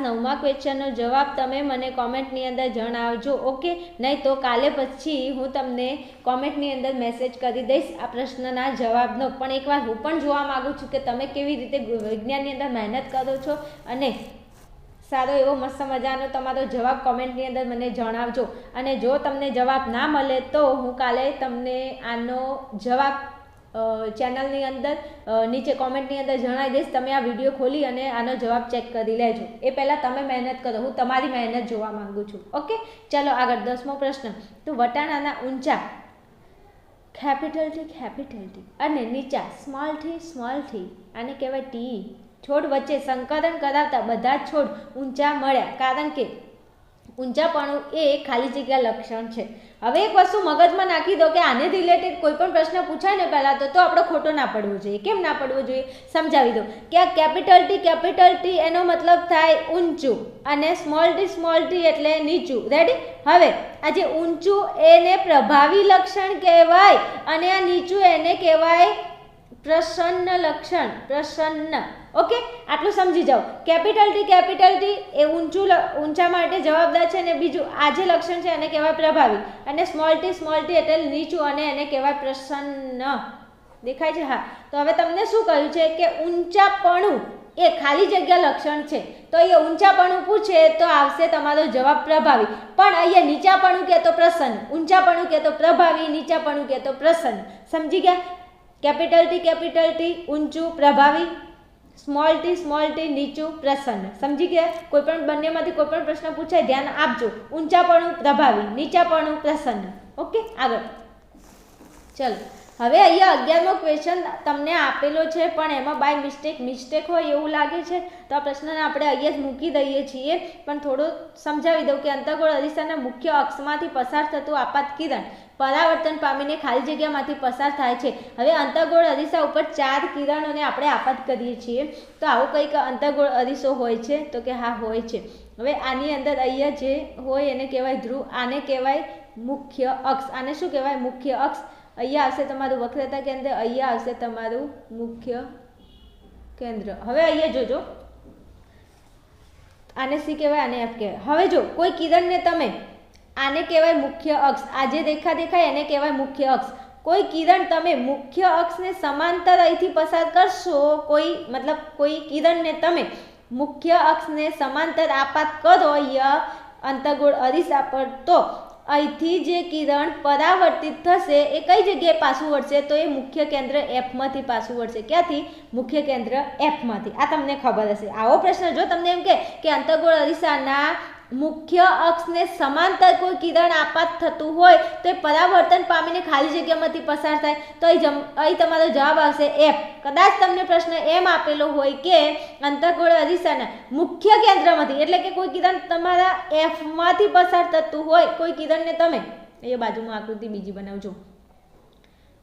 9મા ક્વેશ્ચનનો જવાબ તમે મને કોમેન્ટની અંદર જણાવજો. ઓકે, નહીં તો કાલે પછી હું તમને કોમેન્ટની અંદર મેસેજ કરી દઈશ આ પ્રશ્નના જવાબનો. પણ એકવાર હું પણ જોવા માગું છું કે તમે કેવી રીતે વિજ્ઞાનની અંદર મહેનત કરો છો અને સારો એવો મસ્ત મજાનો તમારો જવાબ કોમેન્ટની અંદર મને જણાવજો. અને જો તમને જવાબ ના મળે તો હું કાલે તમને આનો જવાબ ચેનલની અંદર નીચે કોમેન્ટની અંદર જણાવી દઈશ. તમે આ વિડીયો ખોલી અને આનો જવાબ ચેક કરી લેજો. એ પહેલાં તમે મહેનત કરો, હું તમારી મહેનત જોવા માંગુ છું. ઓકે, ચલો આગળ. 10મો પ્રશ્ન. તો વટાણાના ઊંચા કેપિટલ T અને નીચા સ્મોલ t આને કહેવાય ટી. છોડ વચ્ચે સંકલન કરાવતા બધા જ છોડ ઊંચા મળ્યા, કારણ કે ઊંચાપણું એ ખાલી જગ્યા લક્ષણ છે. હવે એક વસ્તુ મગજમાં નાખી દો કે આને રિલેટેડ કોઈ પણ પ્રશ્ન પૂછાય ને પહેલાં તો આપણો ખોટો ના પડવો જોઈએ. કેમ ના પડવો જોઈએ? સમજાવી દો કે આ કેપિટલ ટી એનો મતલબ થાય ઊંચું અને સ્મોલ t એટલે નીચું. રેડી? હવે આ જે ઊંચું એને પ્રભાવી લક્ષણ કહેવાય અને આ નીચું એને કહેવાય પ્રસન્ન લક્ષણ. પ્રસન્ન. ઓકે, આટલું સમજી જાઓ. કેપિટલ ટી એ ઊંચા માટે જવાબદાર છે. અને બીજું આ જે લક્ષણ છે એને કહેવાય પ્રભાવી. અને સ્મોલ t એટલે નીચું અને એને કહેવાય પ્રસન્ન. દેખાય છે? હા. તો હવે તમને શું કહ્યું છે કે ઊંચાપણું એ ખાલી જગ્યા લક્ષણ છે. તો અહીંયા ઊંચાપણું પૂછે તો આવશે તમારો જવાબ પ્રભાવી. પણ અહીંયા નીચાપણું કે તો પ્રસન્ન, ઊંચાપણું કે તો પ્રભાવી, નીચાપણું કે તો પ્રસન્ન. સમજી ગયા? કેપિટલ ટી ઊંચું પ્રભાવી, સ્મોલ t નીચું પ્રસન્ન. સમજી ગયા? કોઈ પણ બંનેમાંથી કોઈ પણ પ્રશ્ન પૂછાય ધ્યાન આપજો. ઊંચાપણું પ્રભાવી, નીચાપણું પ્રસન્ન. ઓકે, આગળ. ચલો હવે અહીંયા 11મો ક્વેશ્ચન તમને આપેલો છે પણ એમાં બાય મિસ્ટેક હોય એવું લાગે છે તો આ પ્રશ્નને આપણે અહીંયા જ મૂકી દઈએ છીએ. પણ થોડું સમજાવી દઉં કે અંતર્ગોળ અરીસાના મુખ્ય અક્ષમાંથી પસાર થતું આપાત કિરણ પરાવર્તન પામીને ખાલી જગ્યામાંથી પસાર થાય છે. હવે અંતર્ગોળ અરીસા ઉપર 4 કિરણોને આપણે આપાત કરીએ છીએ. તો આવો કંઈક અંતર્ગોળ અરીસો હોય છે? તો કે હા, હોય છે. હવે આની અંદર અહીંયા જે હોય એને કહેવાય ધ્રુવ, આને કહેવાય મુખ્ય અક્ષ. આને શું કહેવાય? મુખ્ય અક્ષ. અહીંયા આવશે તમારું વક્રતા કેન્દ્ર, અહીંયા આવશે તમારું મુખ્ય કેન્દ્ર. હવે અહીંયા જોજો, આને સી કહેવાય, આને એફ કહેવાય. હવે જો કોઈ કિરણને તમે, આને કહેવાય મુખ્ય અક્ષ, આ જે દેખાય એને કહેવાય મુખ્ય અક્ષ. કોઈ કિરણ તમે મુખ્ય અક્ષને સમાંતર અહીંથી પસાર કરશો, કોઈ કિરણને તમે મુખ્ય અક્ષને સમાંતર આપાત કરો અહીંયા અંતર્ગોળ અરીસા પર, તો અહીંથી જે કિરણ પરાવર્તિત થશે એ કઈ જગ્યાએ પાછું વળશે? તો એ મુખ્ય કેન્દ્ર એફમાંથી પાછું વળશે. ક્યાંથી? મુખ્ય કેન્દ્ર એફમાંથી. આ તમને ખબર હશે. આવો પ્રશ્ન જો તમને એમ કે અંતર્ગોળ અરીસાના મુખ્ય અક્ષને સમાંતર કોઈ કિરણ આપાત થતું હોય તો એ પરાવર્તન પામીને ખાલી જગ્યામાંથી પસાર થાય, તો અહીં તમારો જવાબ આવશે એફ. કદાચ તમને પ્રશ્ન એમ આપેલો હોય કે અંતર્ગોળ અરીસાના મુખ્ય કેન્દ્રમાંથી, એટલે કે કોઈ કિરણ તમારા એફમાંથી પસાર થતું હોય, કોઈ કિરણને તમે, અહીંયા બાજુમાં આકૃતિ બીજી બનાવજો,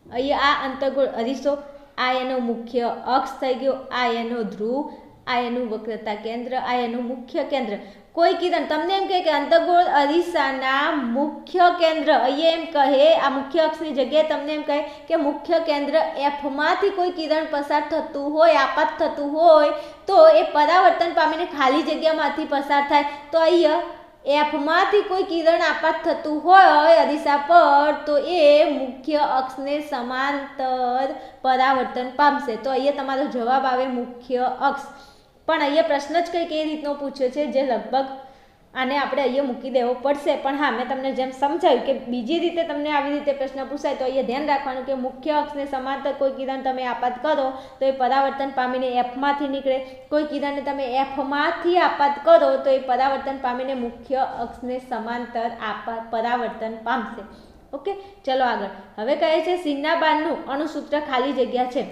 અહીંયા આ અંતર્ગોળ અરીસો, આ એનો મુખ્ય અક્ષ થઈ ગયો, આ એનો ધ્રુવ, આ એનું વક્રતા કેન્દ્ર, આ એનું મુખ્ય કેન્દ્ર. કોઈ કિરણ તમને એમ કહે કે અંતર્ગોળ અરીસાના મુખ્ય કેન્દ્ર, અહીંયા એમ કહે, આ મુખ્ય અક્ષની જગ્યાએ તમને એમ કહે કે મુખ્ય કેન્દ્ર એફમાંથી કોઈ કિરણ પસાર થતું હોય, આપાત થતું હોય, તો એ પરાવર્તન પામીને ખાલી જગ્યામાંથી પસાર થાય. તો અહીંયા એફમાંથી કોઈ કિરણ આપાત થતું હોય અરીસા પર, તો એ મુખ્ય અક્ષને સમાંતર પરાવર્તન પામશે. તો અહીંયા તમારો જવાબ આવે મુખ્ય અક્ષ. પણ અહીંયા પ્રશ્ન જ કંઈક એ રીતનો પૂછ્યો છે જે લગભગ આને આપણે અહીંયા મૂકી દેવો પડશે. પણ હા, મેં તમને જેમ સમજાવ્યું કે બીજી રીતે તમને આવી રીતે પ્રશ્ન પૂછાય તો અહીંયા ધ્યાન રાખવાનું કે મુખ્ય અક્ષને સમાંતર કોઈ કિરણ તમે આપાત કરો તો એ પરાવર્તન પામીને એફમાંથી નીકળે, કોઈ કિરણને તમે એફમાંથી આપાત કરો તો એ પરાવર્તન પામીને મુખ્ય અક્ષને સમાંતર પરાવર્તન પામશે. ઓકે, ચલો આગળ. હવે કહે છે સિગ્મા બારનું અણુસૂત્ર ખાલી જગ્યા છે,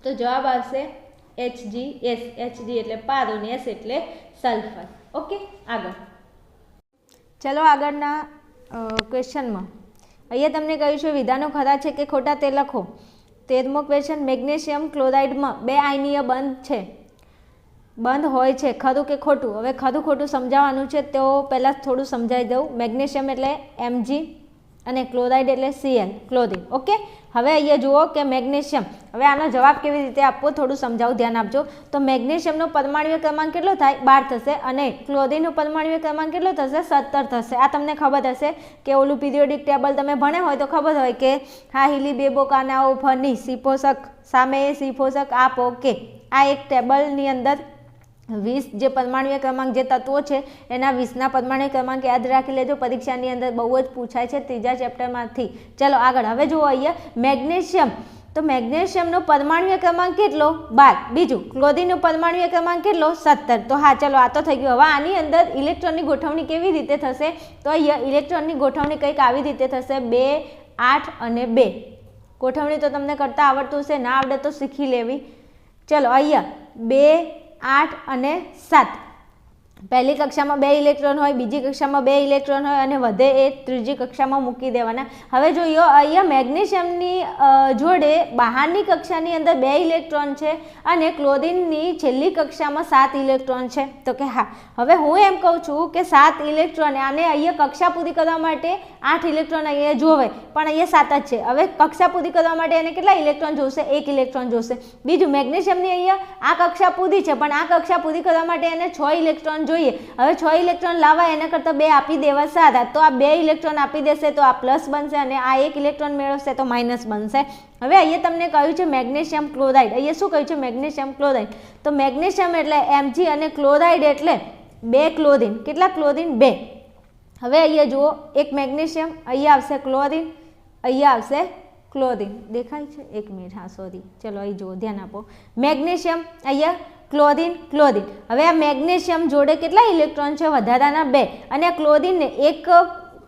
તો જવાબ આવશે HgS. Hg એટલે પારો ને S એટલે સલ્ફર. ઓકે, આગળ ચલો આગળના ક્વેશ્ચનમાં અહીંયા તમને કહ્યું છે વિધાનો ખરા છે કે ખોટા તે લખો. 13મો ક્વેશ્ચન, મેગ્નેશિયમ ક્લોરાઇડમાં 2 આયનીય બંધ હોય છે, ખરું કે ખોટું? હવે ખરું ખોટું સમજાવવાનું છે, તો પહેલાં થોડું સમજાવી દઉં. મેગ્નેશિયમ એટલે Mg અને ક્લોરાઇડ એટલે Cl, ક્લોરીન. ઓકે, હવે અહીંયા જુઓ કે મેગ્નેશિયમ, હવે આનો જવાબ કેવી રીતે આપવો થોડું સમજાવું, ધ્યાન આપજો. તો મેગ્નેશિયમનો પરમાણુય ક્રમાંક કેટલો થાય? 12 થશે, અને ક્લોરીનનો પરમાણુય ક્રમાંક કેટલો થશે? 17 થશે. આ તમને ખબર હશે કે ઓલું પીરિયોડિક ટેબલ તમે ભણે હોય તો ખબર હોય કે હા હિલી બેબો કાનાઓ ફની સિફોસક સામે સિફોસક આપો કે આ એક ટેબલની અંદર 20 જે પરમાણુય ક્રમાંક જે તત્વો છે એના 20ના પરમાણુય ક્રમાંક યાદ રાખી લેજો, પરીક્ષાની અંદર બહુ જ પૂછાય છે 3જા ચેપ્ટરમાંથી. ચલો આગળ. હવે જુઓ અહીંયા મેગ્નેશિયમ, તો મેગ્નેશિયમનો પરમાણુય ક્રમાંક કેટલો? 12. બીજું ક્લોરીનનો પરમાણુય ક્રમાંક કેટલો? 17. તો હા ચલો આ તો થઈ ગયું. હવે આની અંદર ઇલેક્ટ્રોનની ગોઠવણી કેવી રીતે થશે? તો અહીંયા ઇલેક્ટ્રોનની ગોઠવણી કંઈક આવી રીતે થશે, 2, 8 અને 2. ગોઠવણી તો તમને કરતા આવડતું હશે, ના આવડે તો શીખી લેવી. ચલો અહીંયા 2, 8 અને 7. પહેલી કક્ષામાં 2 ઇલેક્ટ્રોન હોય, બીજી કક્ષામાં 2 ઇલેક્ટ્રોન હોય અને વધે એ ત્રીજી કક્ષામાં મૂકી દેવાના. હવે જોઈએ અહીંયા મેગ્નેશિયમની જોડે બહારની કક્ષાની અંદર 2 ઇલેક્ટ્રોન છે અને ક્લોરીનની છેલ્લી કક્ષામાં 7 ઇલેક્ટ્રોન છે. તો કે હા, હવે હું એમ કહું છું કે 7 ઇલેક્ટ્રોન, આને અહીંયા કક્ષા પૂરી કરવા માટે 8 ઇલેક્ટ્રોન અહીંયા જોવે, પણ અહીંયા 7 જ છે. હવે કક્ષા પૂરી કરવા માટે એને કેટલા ઇલેક્ટ્રોન જોશે? 1 ઇલેક્ટ્રોન જોશે. બીજું મેગ્નેશિયમની અહીંયા આ કક્ષા પૂરી છે, પણ આ કક્ષા પૂરી કરવા માટે એને 6 ઇલેક્ટ્રોન જોઈએ. હવે 6 ઇલેક્ટ્રોન લાવવા એના કરતાં 2 આપી દેવા સારા, તો આ 2 ઇલેક્ટ્રોન આપી દેશે તો આ પ્લસ બનશે અને આ 1 ઇલેક્ટ્રોન મેળવશે તો માઇનસ બનશે. હવે અહીંયા તમને કહ્યું છે મેગ્નેશિયમ ક્લોરાઇડ. અહીંયા શું કહ્યું છે? Magnesium chloride. તો મેગ્નેશિયમ એટલે Mg અને ક્લોરાઇડ એટલે 2 ક્લોરીન. કેટલા ક્લોરીન? 2. હવે અહીંયા જુઓ, એક મેગ્નેશિયમ, અહીંયા આવશે ક્લોરીન, અહીંયા આવશે ક્લોરીન. દેખાય છે? 1 મિનિટ, હા સોરી, ચલો અહીં જુઓ, ધ્યાન આપો. મેગ્નેશિયમ, અહીંયા ક્લોરીન, ક્લોરીન. હવે આ મેગ્નેશિયમ જોડે કેટલા ઇલેક્ટ્રોન છે? વધારાના 2. અને આ ક્લોરીનને, એક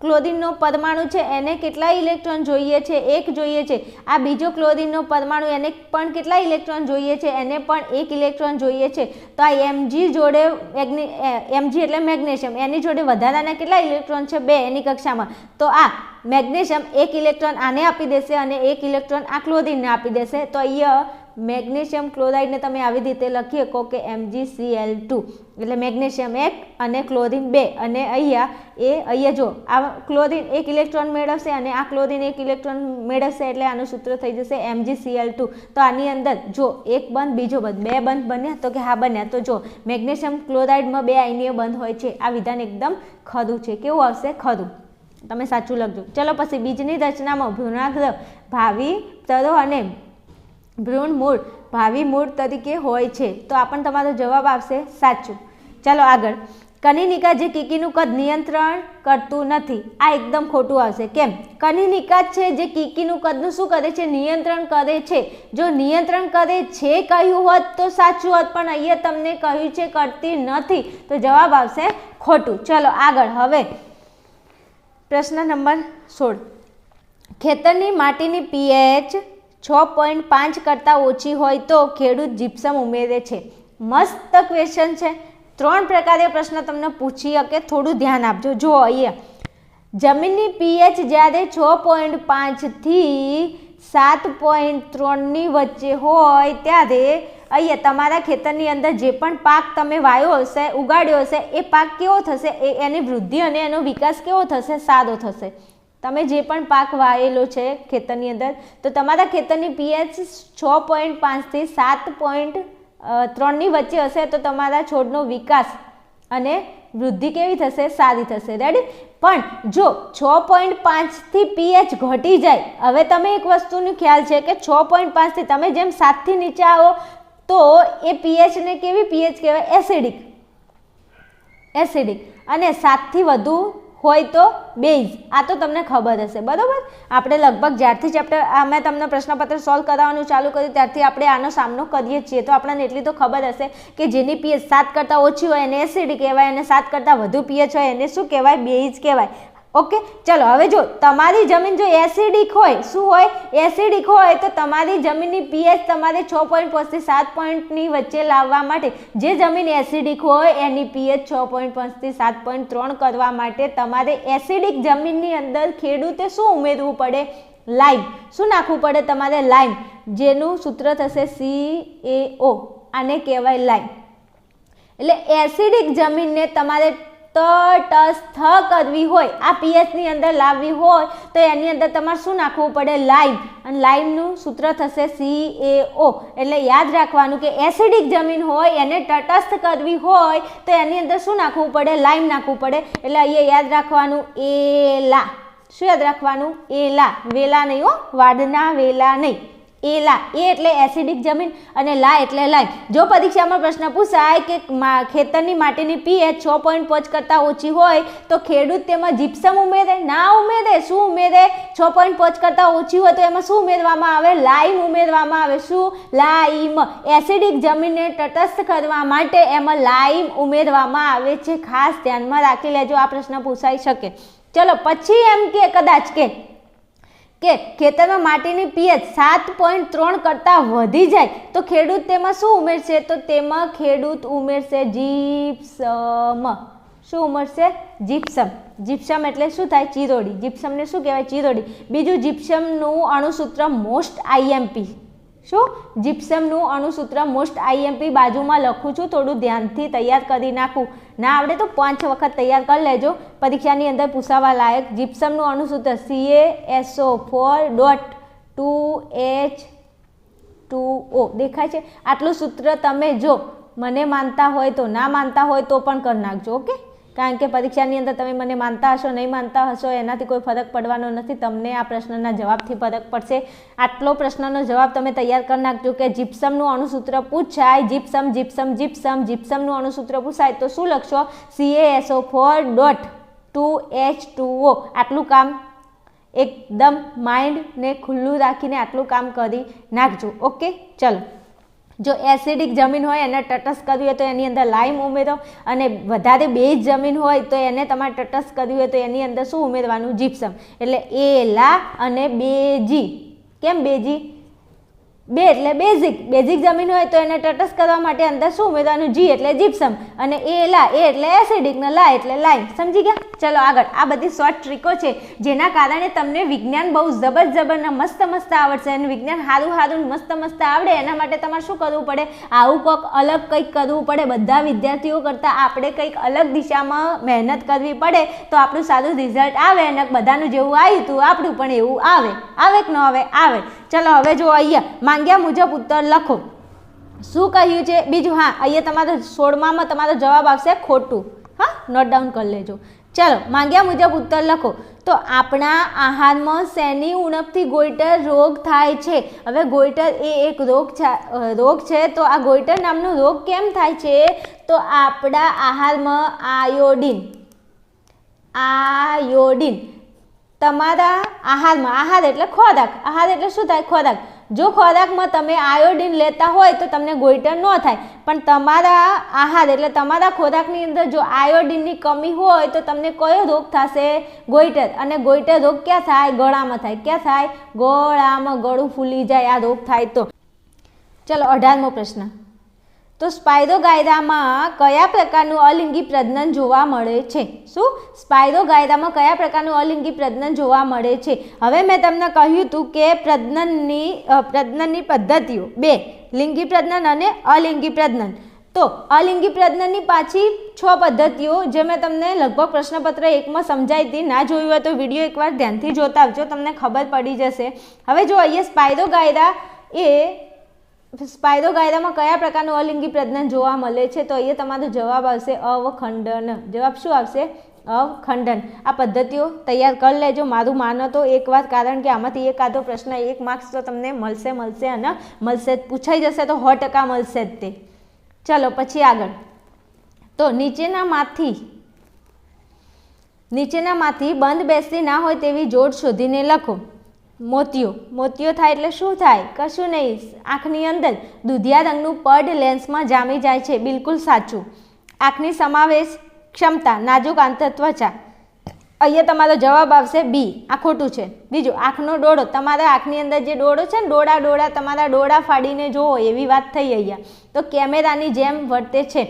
ક્લોરીનનો પરમાણુ છે એને કેટલા ઇલેક્ટ્રોન જોઈએ છે? 1 જોઈએ છે. આ બીજો ક્લોરીનનો પરમાણુ, એને પણ કેટલા ઇલેક્ટ્રોન જોઈએ છે? એને પણ 1 ઇલેક્ટ્રોન જોઈએ છે. તો આ Mg જોડે, Mg એટલે મેગ્નેશિયમ, એની જોડે વધારાના કેટલા ઇલેક્ટ્રોન છે? 2 એની કક્ષામાં. તો આ મેગ્નેશિયમ 1 ઇલેક્ટ્રોન આને આપી દેશે અને 1 ઇલેક્ટ્રોન આ ક્લોરીનને આપી દેશે. તો અહીંયા મેગ્નેશિયમ ક્લોરાઇડને તમે આવી રીતે લખી શકો કે MgCl2 એટલે મેગ્નેશિયમ 1 અને ક્લોરીન 2 અને અહીંયા જો આ ક્લોરીન 1 ઇલેક્ટ્રોન મેળવશે અને આ ક્લોરીન 1 ઇલેક્ટ્રોન મેળવશે એટલે આનું સૂત્ર થઈ જશે MgCl2. તો આની અંદર જો એક બંધ બીજો બંધ બે બંધ બન્યા તો કે હા બન્યા. તો જો મેગ્નેશિયમ ક્લોરાઇડમાં 2 આયનીય બંધ હોય છે. આ વિધાન એકદમ ખરું છે. કેવું આવશે? ખરું. તમે સાચું લખજો. ચલો પછી બીજની રચનામાં ભ્રૂણાગ્ર ભાવિ તરો અને ભ્રૂણ મૂળ ભાવિ મૂળ તરીકે હોય છે. તો આ પણ તમારો જવાબ આવશે સાચું. ચાલો આગળ. કનિનિકા જે કીકીનું કદ નિયંત્રણ કરતું નથી. આ એકદમ ખોટું આવશે. કેમ? કનિનિકા છે જે કીકીનું કદનું શું કરે છે? નિયંત્રણ કરે છે. જો નિયંત્રણ કરે છે કહ્યું હોત તો સાચું હોત, પણ અહીંયા તમને કહ્યું છે કરતી નથી, તો જવાબ આવશે ખોટું. ચલો આગળ. હવે પ્રશ્ન નંબર 16. ખેતરની માટીની pH 6.5 કરતાં ઓછી હોય તો ખેડૂત જીપ્સમ ઉમેરે છે. મસ્ત ક્વેશ્ચન છે. 3 પ્રકારે પ્રશ્ન તમને પૂછી શકે. થોડું ધ્યાન આપજો. જો અહીંયા જમીનની pH જ્યારે 6.5 થી 7.3 વચ્ચે હોય ત્યારે અહીંયા તમારા ખેતરની અંદર જે પણ પાક તમે વાયો હશે, ઉગાડ્યો હશે, એ પાક કેવો થશે? એની વૃદ્ધિ અને એનો વિકાસ કેવો થશે? સારો થશે. તમે જે પણ પાક વાયેલો છે ખેતરની અંદર, તો તમારા ખેતરની pH 6.5 થી 7.3 ની વચ્ચે હશે તો તમારા છોડનો વિકાસ અને વૃદ્ધિ કેવી થશે? સારી થશે. રેડી? પણ જો 6.5 થી pH ઘટી જાય, હવે તમે એક વસ્તુનો ખ્યાલ છે કે 6.5 થી તમે જેમ 7 થી નીચે આવો તો એ pH ને કેવી pH કહેવાય? એસિડિક. અને 7 થી વધુ હોય તો બેઝ. આ તો તમને ખબર હશે. બરાબર? આપણે લગભગ જ્યારથી ચેપ્ટર મેં તમને પ્રશ્નપત્ર સોલ્વ કરાવવાનું ચાલુ કર્યું ત્યારથી આપણે આનો સામનો કરીએ છીએ. તો આપણને એટલી તો ખબર હશે કે જેની pH 7 કરતાં ઓછી હોય એને એસિડિક કહેવાય અને 7 કરતાં વધુ pH હોય એને શું કહેવાય? બેઝ કહેવાય. ઓકે, ચલો હવે જો તમારી જમીન જો એસિડિક હોય, શું હોય? એસિડિક હોય તો તમારી જમીનની pH તમારે 6.5 થી 7 ની વચ્ચે લાવવા માટે, જે જમીન એસિડિક હોય એની pH 6.5 થી 7.3 કરવા માટે તમારે એસિડિક જમીનની અંદર ખેડૂતે શું ઉમેરવું પડે? લાઇમ. શું નાખવું પડે તમારે? લાઇમ, જેનું સૂત્ર થશે CaO. આને કહેવાય લાઇમ. એટલે એસિડિક જમીનને તમારે તટસ્થ કરવી હોય, આ pH ની અંદર લાવવી હોય તો એની અંદર તમારે શું નાખવું પડે? લાઇમ. અને લાઇમનું સૂત્ર થશે CaO. એટલે યાદ રાખવાનું કે એસિડિક જમીન હોય એને તટસ્થ કરવી હોય તો એની અંદર શું નાખવું પડે? લાઇમ નાખવું પડે. એટલે અહીંયા યાદ રાખવાનું એલા. શું યાદ રાખવાનું? એલા. વેલા નહીં હો, વાડના વેલા નહીં. એલા. એ એટલે એસિડિક જમીન અને લા એટલે લાઇમ. જો પરીક્ષામાં પ્રશ્ન પૂછાય કે ખેતરની માટીની pH 6.5 કરતાં ઓછી હોય તો ખેડૂત તેમાં જીપ્સમ ઉમેરે? ના ઉમેરે. શું ઉમેરે? 6.5 કરતાં ઓછી હોય તો એમાં શું ઉમેરવામાં આવે? લાઇમ ઉમેરવામાં આવે. શું? લાઇમ. એસિડિક જમીનને તટસ્થ કરવા માટે એમાં લાઇમ ઉમેરવામાં આવે છે. ખાસ ધ્યાનમાં રાખી લેજો, આ પ્રશ્ન પૂછાઈ શકે. ચલો પછી એમ કે કદાચ કે ખેતરમાં માટીની pH 7.3 કરતાં વધી જાય તો ખેડૂત તેમાં શું ઉમેરશે? તો તેમાં ખેડૂત ઉમેરશે જીપ્સમ. શું ઉમેરશે? જીપ્સમ. જીપ્સમ એટલે શું થાય? ચીરોડી. જીપ્સમને શું કહેવાય? ચીરોડી. બીજું, જીપ્સમનું અણુસૂત્ર મોસ્ટ IMP. શું? જીપ્સમનું અણુસૂત્ર મોસ્ટ IMP બાજુમાં લખું છું, થોડું ધ્યાનથી તૈયાર કરી નાખું. ના આવડે તો 5 વખત તૈયાર કરી લેજો, પરીક્ષાની અંદર પૂછાવા લાયક. જીપ્સમનું અણુસૂત્ર CaSO4.2H2O. દેખાય છે? આટલું સૂત્ર તમે જો મને માનતા હોય તો, ના માનતા હોય તો પણ કરી નાખજો. ઓકે? કારણ કે પરીક્ષાની અંદર તમે મને માનતા હશો, નહીં માનતા હશો, એનાથી કોઈ ફરક પડવાનો નથી. તમને આ પ્રશ્નના જવાબથી ફરક પડશે. આટલો પ્રશ્નનો જવાબ તમે તૈયાર કરી નાખજો કે જીપ્સમનું અણુસૂત્ર પૂછાય, જીપ્સમ જીપ્સમ જીપ્સમ, જીપ્સમનું અણુસૂત્ર પૂછાય તો શું લખશો? CaSO4.2H2O. આટલું કામ એકદમ માઇન્ડને ખુલ્લું રાખીને આટલું કામ કરી નાખજો. ઓકે, ચલો. જો એસિડિક જમીન હોય એને તટસ્થ કરવી હોય તો એની અંદર લાઇમ ઉમેરો, અને વધારે બેઝ જમીન હોય તો એને તમારે તટસ્થ કરવી હોય તો એની અંદર શું ઉમેરવાનું? જીપ્સમ. એટલે એલા અને બેજી. કેમ બેજી? બે એટલે બેઝિક, બેઝિક જમીન હોય તો એને તટસ્થ કરવા માટે અંદર શું ઉમેરવાનું? જી એટલે જીપ્સમ, અને એ એટલે એસિડિક ને લા એટલે લાઈમ. સમજી ગયા? ચલો આગળ. આ બધી શોર્ટ ટ્રીકો છે જેના કારણે તમને વિજ્ઞાન બહુ જબરજસ્ત મસ્ત આવડશે, અને વિજ્ઞાન સારું મસ્ત આવડે એના માટે તમારે શું કરવું પડે? આવું કોઈક અલગ કંઈક કરવું પડે. બધા વિદ્યાર્થીઓ કરતાં આપણે કંઈક અલગ દિશામાં મહેનત કરવી પડે તો આપણું સારું રિઝલ્ટ આવે, અને બધાનું જેવું આવ્યું હતું આપણું પણ એવું આવે કે ન આવે. ચલો હવે જો અહીંયા માંગ્યા મુજબ ઉત્તર લખો. શું કહ્યું છે? બીજું હા, અહીંયા તમારે 16માં તમારો જવાબ આવશે ખોટું. હા, નોટ ડાઉન કરી લેજો. ચલો માંગ્યા મુજબ ઉત્તર લખો. તો આપણા આહારમાં શેની ઉણપથી ગોઈટર રોગ થાય છે? હવે ગોઈટર એ એક રોગ છે. તો આ ગોઈટર નામનો રોગ કેમ થાય છે? તો આપણા આહારમાં આયોડિન તમારા આહારમાં, આહાર એટલે ખોરાક, આહાર એટલે શું થાય? ખોરાક. જો ખોરાકમાં તમે આયોડિન લેતા હોય તો તમને ગોઈટર ન થાય, પણ તમારા આહાર એટલે તમારા ખોરાકની અંદર જો આયોડિનની કમી હોય તો તમને કયો રોગ થશે? ગોઈટર. અને ગોઈટર રોગ ક્યાં થાય? ગળામાં થાય. ક્યાં થાય? ગળામાં. ગળું ફૂલી જાય આ રોગ થાય તો. ચલો 18મો પ્રશ્ન. તો સ્પાયરોગાયરામાં કયા પ્રકારનું અલિંગી પ્રજનન જોવા મળે છે? શું? સ્પાયરોગાયરામાં કયા પ્રકારનું અલિંગી પ્રજનન જોવા મળે છે? હવે મેં તમને કહ્યું હતું કે પ્રજનનની પદ્ધતિઓ બે, લિંગી પ્રજનન અને અલિંગી પ્રજનન. તો અલિંગી પ્રજનનની પાછી 6 પદ્ધતિઓ જે મેં તમને લગભગ પ્રશ્નપત્ર 1માં સમજાવી હતી. ના જોયું હોય તો વિડીયો એકવાર ધ્યાનથી જોતા આવજો, તમને ખબર પડી જશે. હવે જો અહીંયા સ્પાયરોગાયરામાં કયા પ્રકારનું અલિંગી પ્રજનન જોવા મળે છે? તો અહીંયા તમારો જવાબ આવશે અવખંડન. જવાબ શું આવશે? અવખંડન. આ પદ્ધતિઓ તૈયાર કરી લેજો, મારું માનો તો એક વાર, કારણ કે આમાંથી એકાદો પ્રશ્ન 1 માર્ક્સ તો તમને મળશે અને મળશે જ, પૂછાઈ જશે તો 100% મળશે જ તે. ચલો પછી આગળ. તો નીચેનામાંથી બંધ બેસતી ના હોય તેવી જોડ શોધીને લખો. મોતિયો થાય એટલે શું થાય? કશું નહીં, આંખની અંદર દુધિયા રંગનું પડ લેન્સમાં જામી જાય છે. બિલકુલ સાચું. આંખની સમાવેશ ક્ષમતા, નાજુક આંતરત્વચા. અહીંયા તમારો જવાબ આવશે બી. આ ખોટું છે. બીજું, આંખનો ડોળો. તમારા આંખની અંદર જે ડોળો છે ને, ડોળા તમારા ડોળા ફાડીને જોવો એવી વાત થઈ અહીંયા. તો કેમેરાની જેમ વર્તે છે.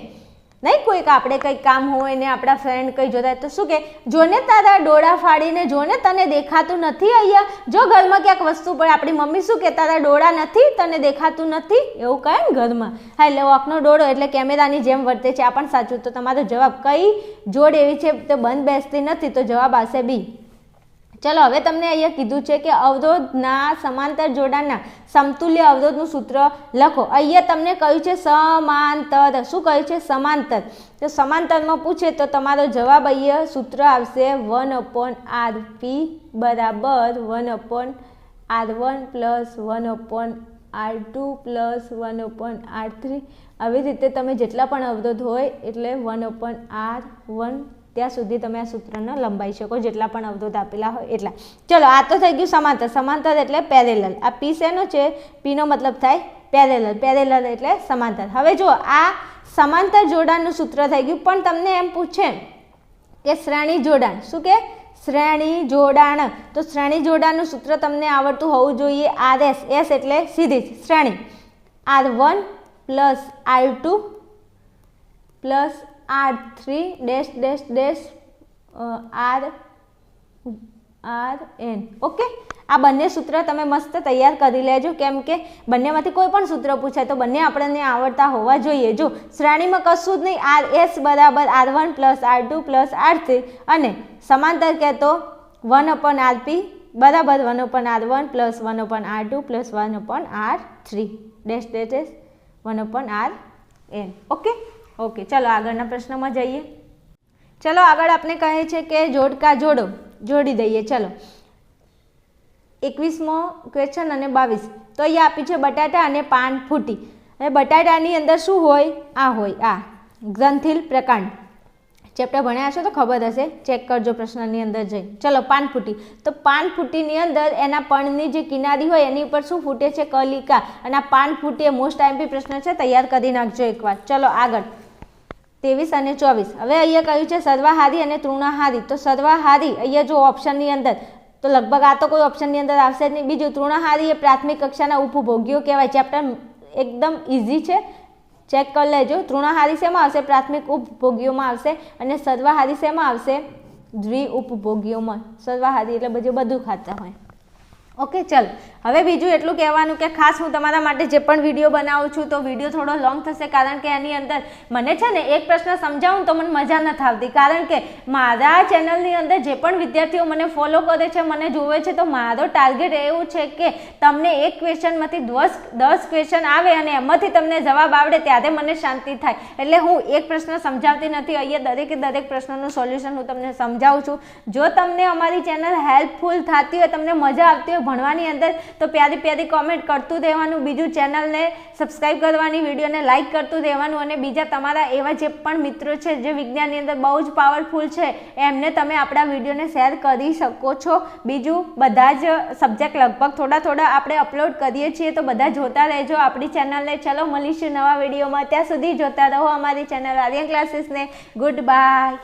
નહીં, કોઈક આપણે કંઈક કામ હોય ને આપણા ફ્રેન્ડ કંઈ જોતા તો શું કે, જોને તારા ડોળા ફાડીને જોને, તને દેખાતું નથી? અહીંયા જો ઘરમાં ક્યાંક વસ્તુ પડે, આપણી મમ્મી શું કે, તારા ડોળા નથી, તને દેખાતું નથી, એવું કહે ને ઘરમાં. હા, એટલે આંખનો ડોળો એટલે કેમેરાની જેમ વર્તે છે. આ પણ સાચું. તો તમારો જવાબ કઈ જોડ એવી છે તો બંધ બેસતી નથી? તો જવાબ આવશે બી. ચલો હવે તમને અહીંયા કીધું છે કે અવરોધના સમાંતર જોડાણના સમતુલ્ય અવરોધનું સૂત્ર લખો. અહીંયા તમને કહ્યું છે સમાંતર. શું કહ્યું છે? સમાંતર. તો સમાંતરમાં પૂછે તો તમારો જવાબ અહીંયા સૂત્ર આવશે 1/Rp બરાબર 1/R1 plus 1/R2 plus 1/R3. આવી રીતે તમે જેટલા પણ અવરોધ હોય એટલે 1/R1 ત્યાં સુધી તમે આ સૂત્રને લંબાઈ શકો, જેટલા પણ અવરોધ આપેલા હોય એટલા. ચલો આ તો થઈ ગયું સમાંતર. સમાંતર એટલે પેરેલલ. આ પી શેનો છે? પીનો મતલબ થાય પેરેલલ એટલે સમાંતર. હવે જો આ સમાંતર જોડાણનું સૂત્ર થઈ ગયું, પણ તમને એમ પૂછે કે શ્રેણી જોડાણ. શું કે? શ્રેણી જોડાણ. તો શ્રેણી જોડાણનું સૂત્ર તમને આવડતું હોવું જોઈએ. RS. S એટલે સીધી શ્રેણી. R1 plus R2 plus R3 dash dash dash RN. Okay, આ બંને સૂત્ર તમે મસ્ત તૈયાર કરી લેજો, કેમ કે બંનેમાંથી કોઈ પણ સૂત્ર પૂછાય તો બંને આપણને આવડતા હોવા જોઈએ. જો શ્રેણીમાં કશું જ નહીં, RS બરાબર R1 plus R2 plus R3, અને સમાંતર કહેતો 1/Rp બરાબર 1/R1 plus 1/R2 plus 1/R3 dash dash dash 1/RN. Okay, ચલો આગળના પ્રશ્નમાં જઈએ. ચલો આગળ આપણે કહે છે કે જોડકા જોડી દઈએ. ચલો 21મો ક્વેશ્ચન અને 22. તો અહીંયા આપ્યું છે બટાટા અને પાન ફૂટી. હવે બટાટાની અંદર શું હોય? આ હોય આ ગ્રંથિલ પ્રકાંડ. ચેપ્ટર ભણ્યા હશો તો ખબર હશે, ચેક કરજો પ્રશ્નની અંદર જઈ. ચલો પાનફૂટી. તો પાનફૂટીની અંદર એના પણની જે કિનારી હોય એની ઉપર શું ફૂટે છે? કલિકા. અને આ પાનફૂટી એ મોસ્ટ આઈએમપી પ્રશ્ન છે, તૈયાર કરી નાખજો એકવાર. ચલો આગળ 23 અને 24. હવે અહીંયા કહ્યું છે સર્વાહારી અને તૃણાહારી. તો સર્વાહારી અહીંયા જો ઓપ્શનની અંદર તો લગભગ આ તો કોઈ ઓપ્શનની અંદર આવશે જ નહીં. બીજું, તૃણાહારી એ પ્રાથમિક કક્ષાના ઉપભોગ્યો કહેવાય. ચેપ્ટર એકદમ ઇઝી છે, ચેક કરી લેજો. તૃણાહારી શેમાં આવશે? પ્રાથમિક ઉપભોગ્યોમાં આવશે. અને સર્વાહારી શેમાં આવશે? દ્વિ ઉપભોગ્યોમાં. સર્વાહારી એટલે બધું ખાતા હોય. ઓકે, ચલ હવે બીજું એટલું કહેવાનું કે ખાસ હું તમારા માટે જે પણ વિડીયો બનાવું છું તો વિડીયો થોડો લોંગ થશે, કારણ કે એની અંદર મને છે ને એક પ્રશ્ન સમજાવું તો મને મજા નથી આવતી, કારણ કે મારા ચેનલની અંદર જે પણ વિદ્યાર્થીઓ મને ફોલો કરે છે, મને જોવે છે, તો મારો ટાર્ગેટ એવું છે કે તમને એક ક્વેશ્ચનમાંથી 10 ક્વેશ્ચન આવે અને એમાંથી તમને જવાબ આવડે ત્યારે મને શાંતિ થાય. એટલે હું એક પ્રશ્ન સમજાવતી નથી, અહીંયા દરેક પ્રશ્નનું સોલ્યુશન હું તમને સમજાવું છું. જો તમને અમારી ચેનલ હેલ્પફુલ થતી હોય, તમને મજા આવતી હોય ભણવાની અંદર, તો પ્યારી કોમેન્ટ કરતું રહેવાનું. બીજું, ચેનલને સબસ્ક્રાઇબ કરવાની, વિડીયોને લાઇક કરતું રહેવાનું. અને બીજા તમારા એવા જે પણ મિત્રો છે જે વિજ્ઞાનની અંદર બહુ જ પાવરફુલ છે, એમને તમે આપણા વિડીયોને શેર કરી શકો છો. બીજું, બધા જ સબ્જેક્ટ લગભગ થોડા આપણે અપલોડ કરીએ છીએ, તો બધા જોતા રહેજો આપણી ચેનલને. ચલો મળીશું નવા વિડીયોમાં, ત્યાં સુધી જોતા રહો અમારી ચેનલ આર્યન ક્લાસીસને. Good by.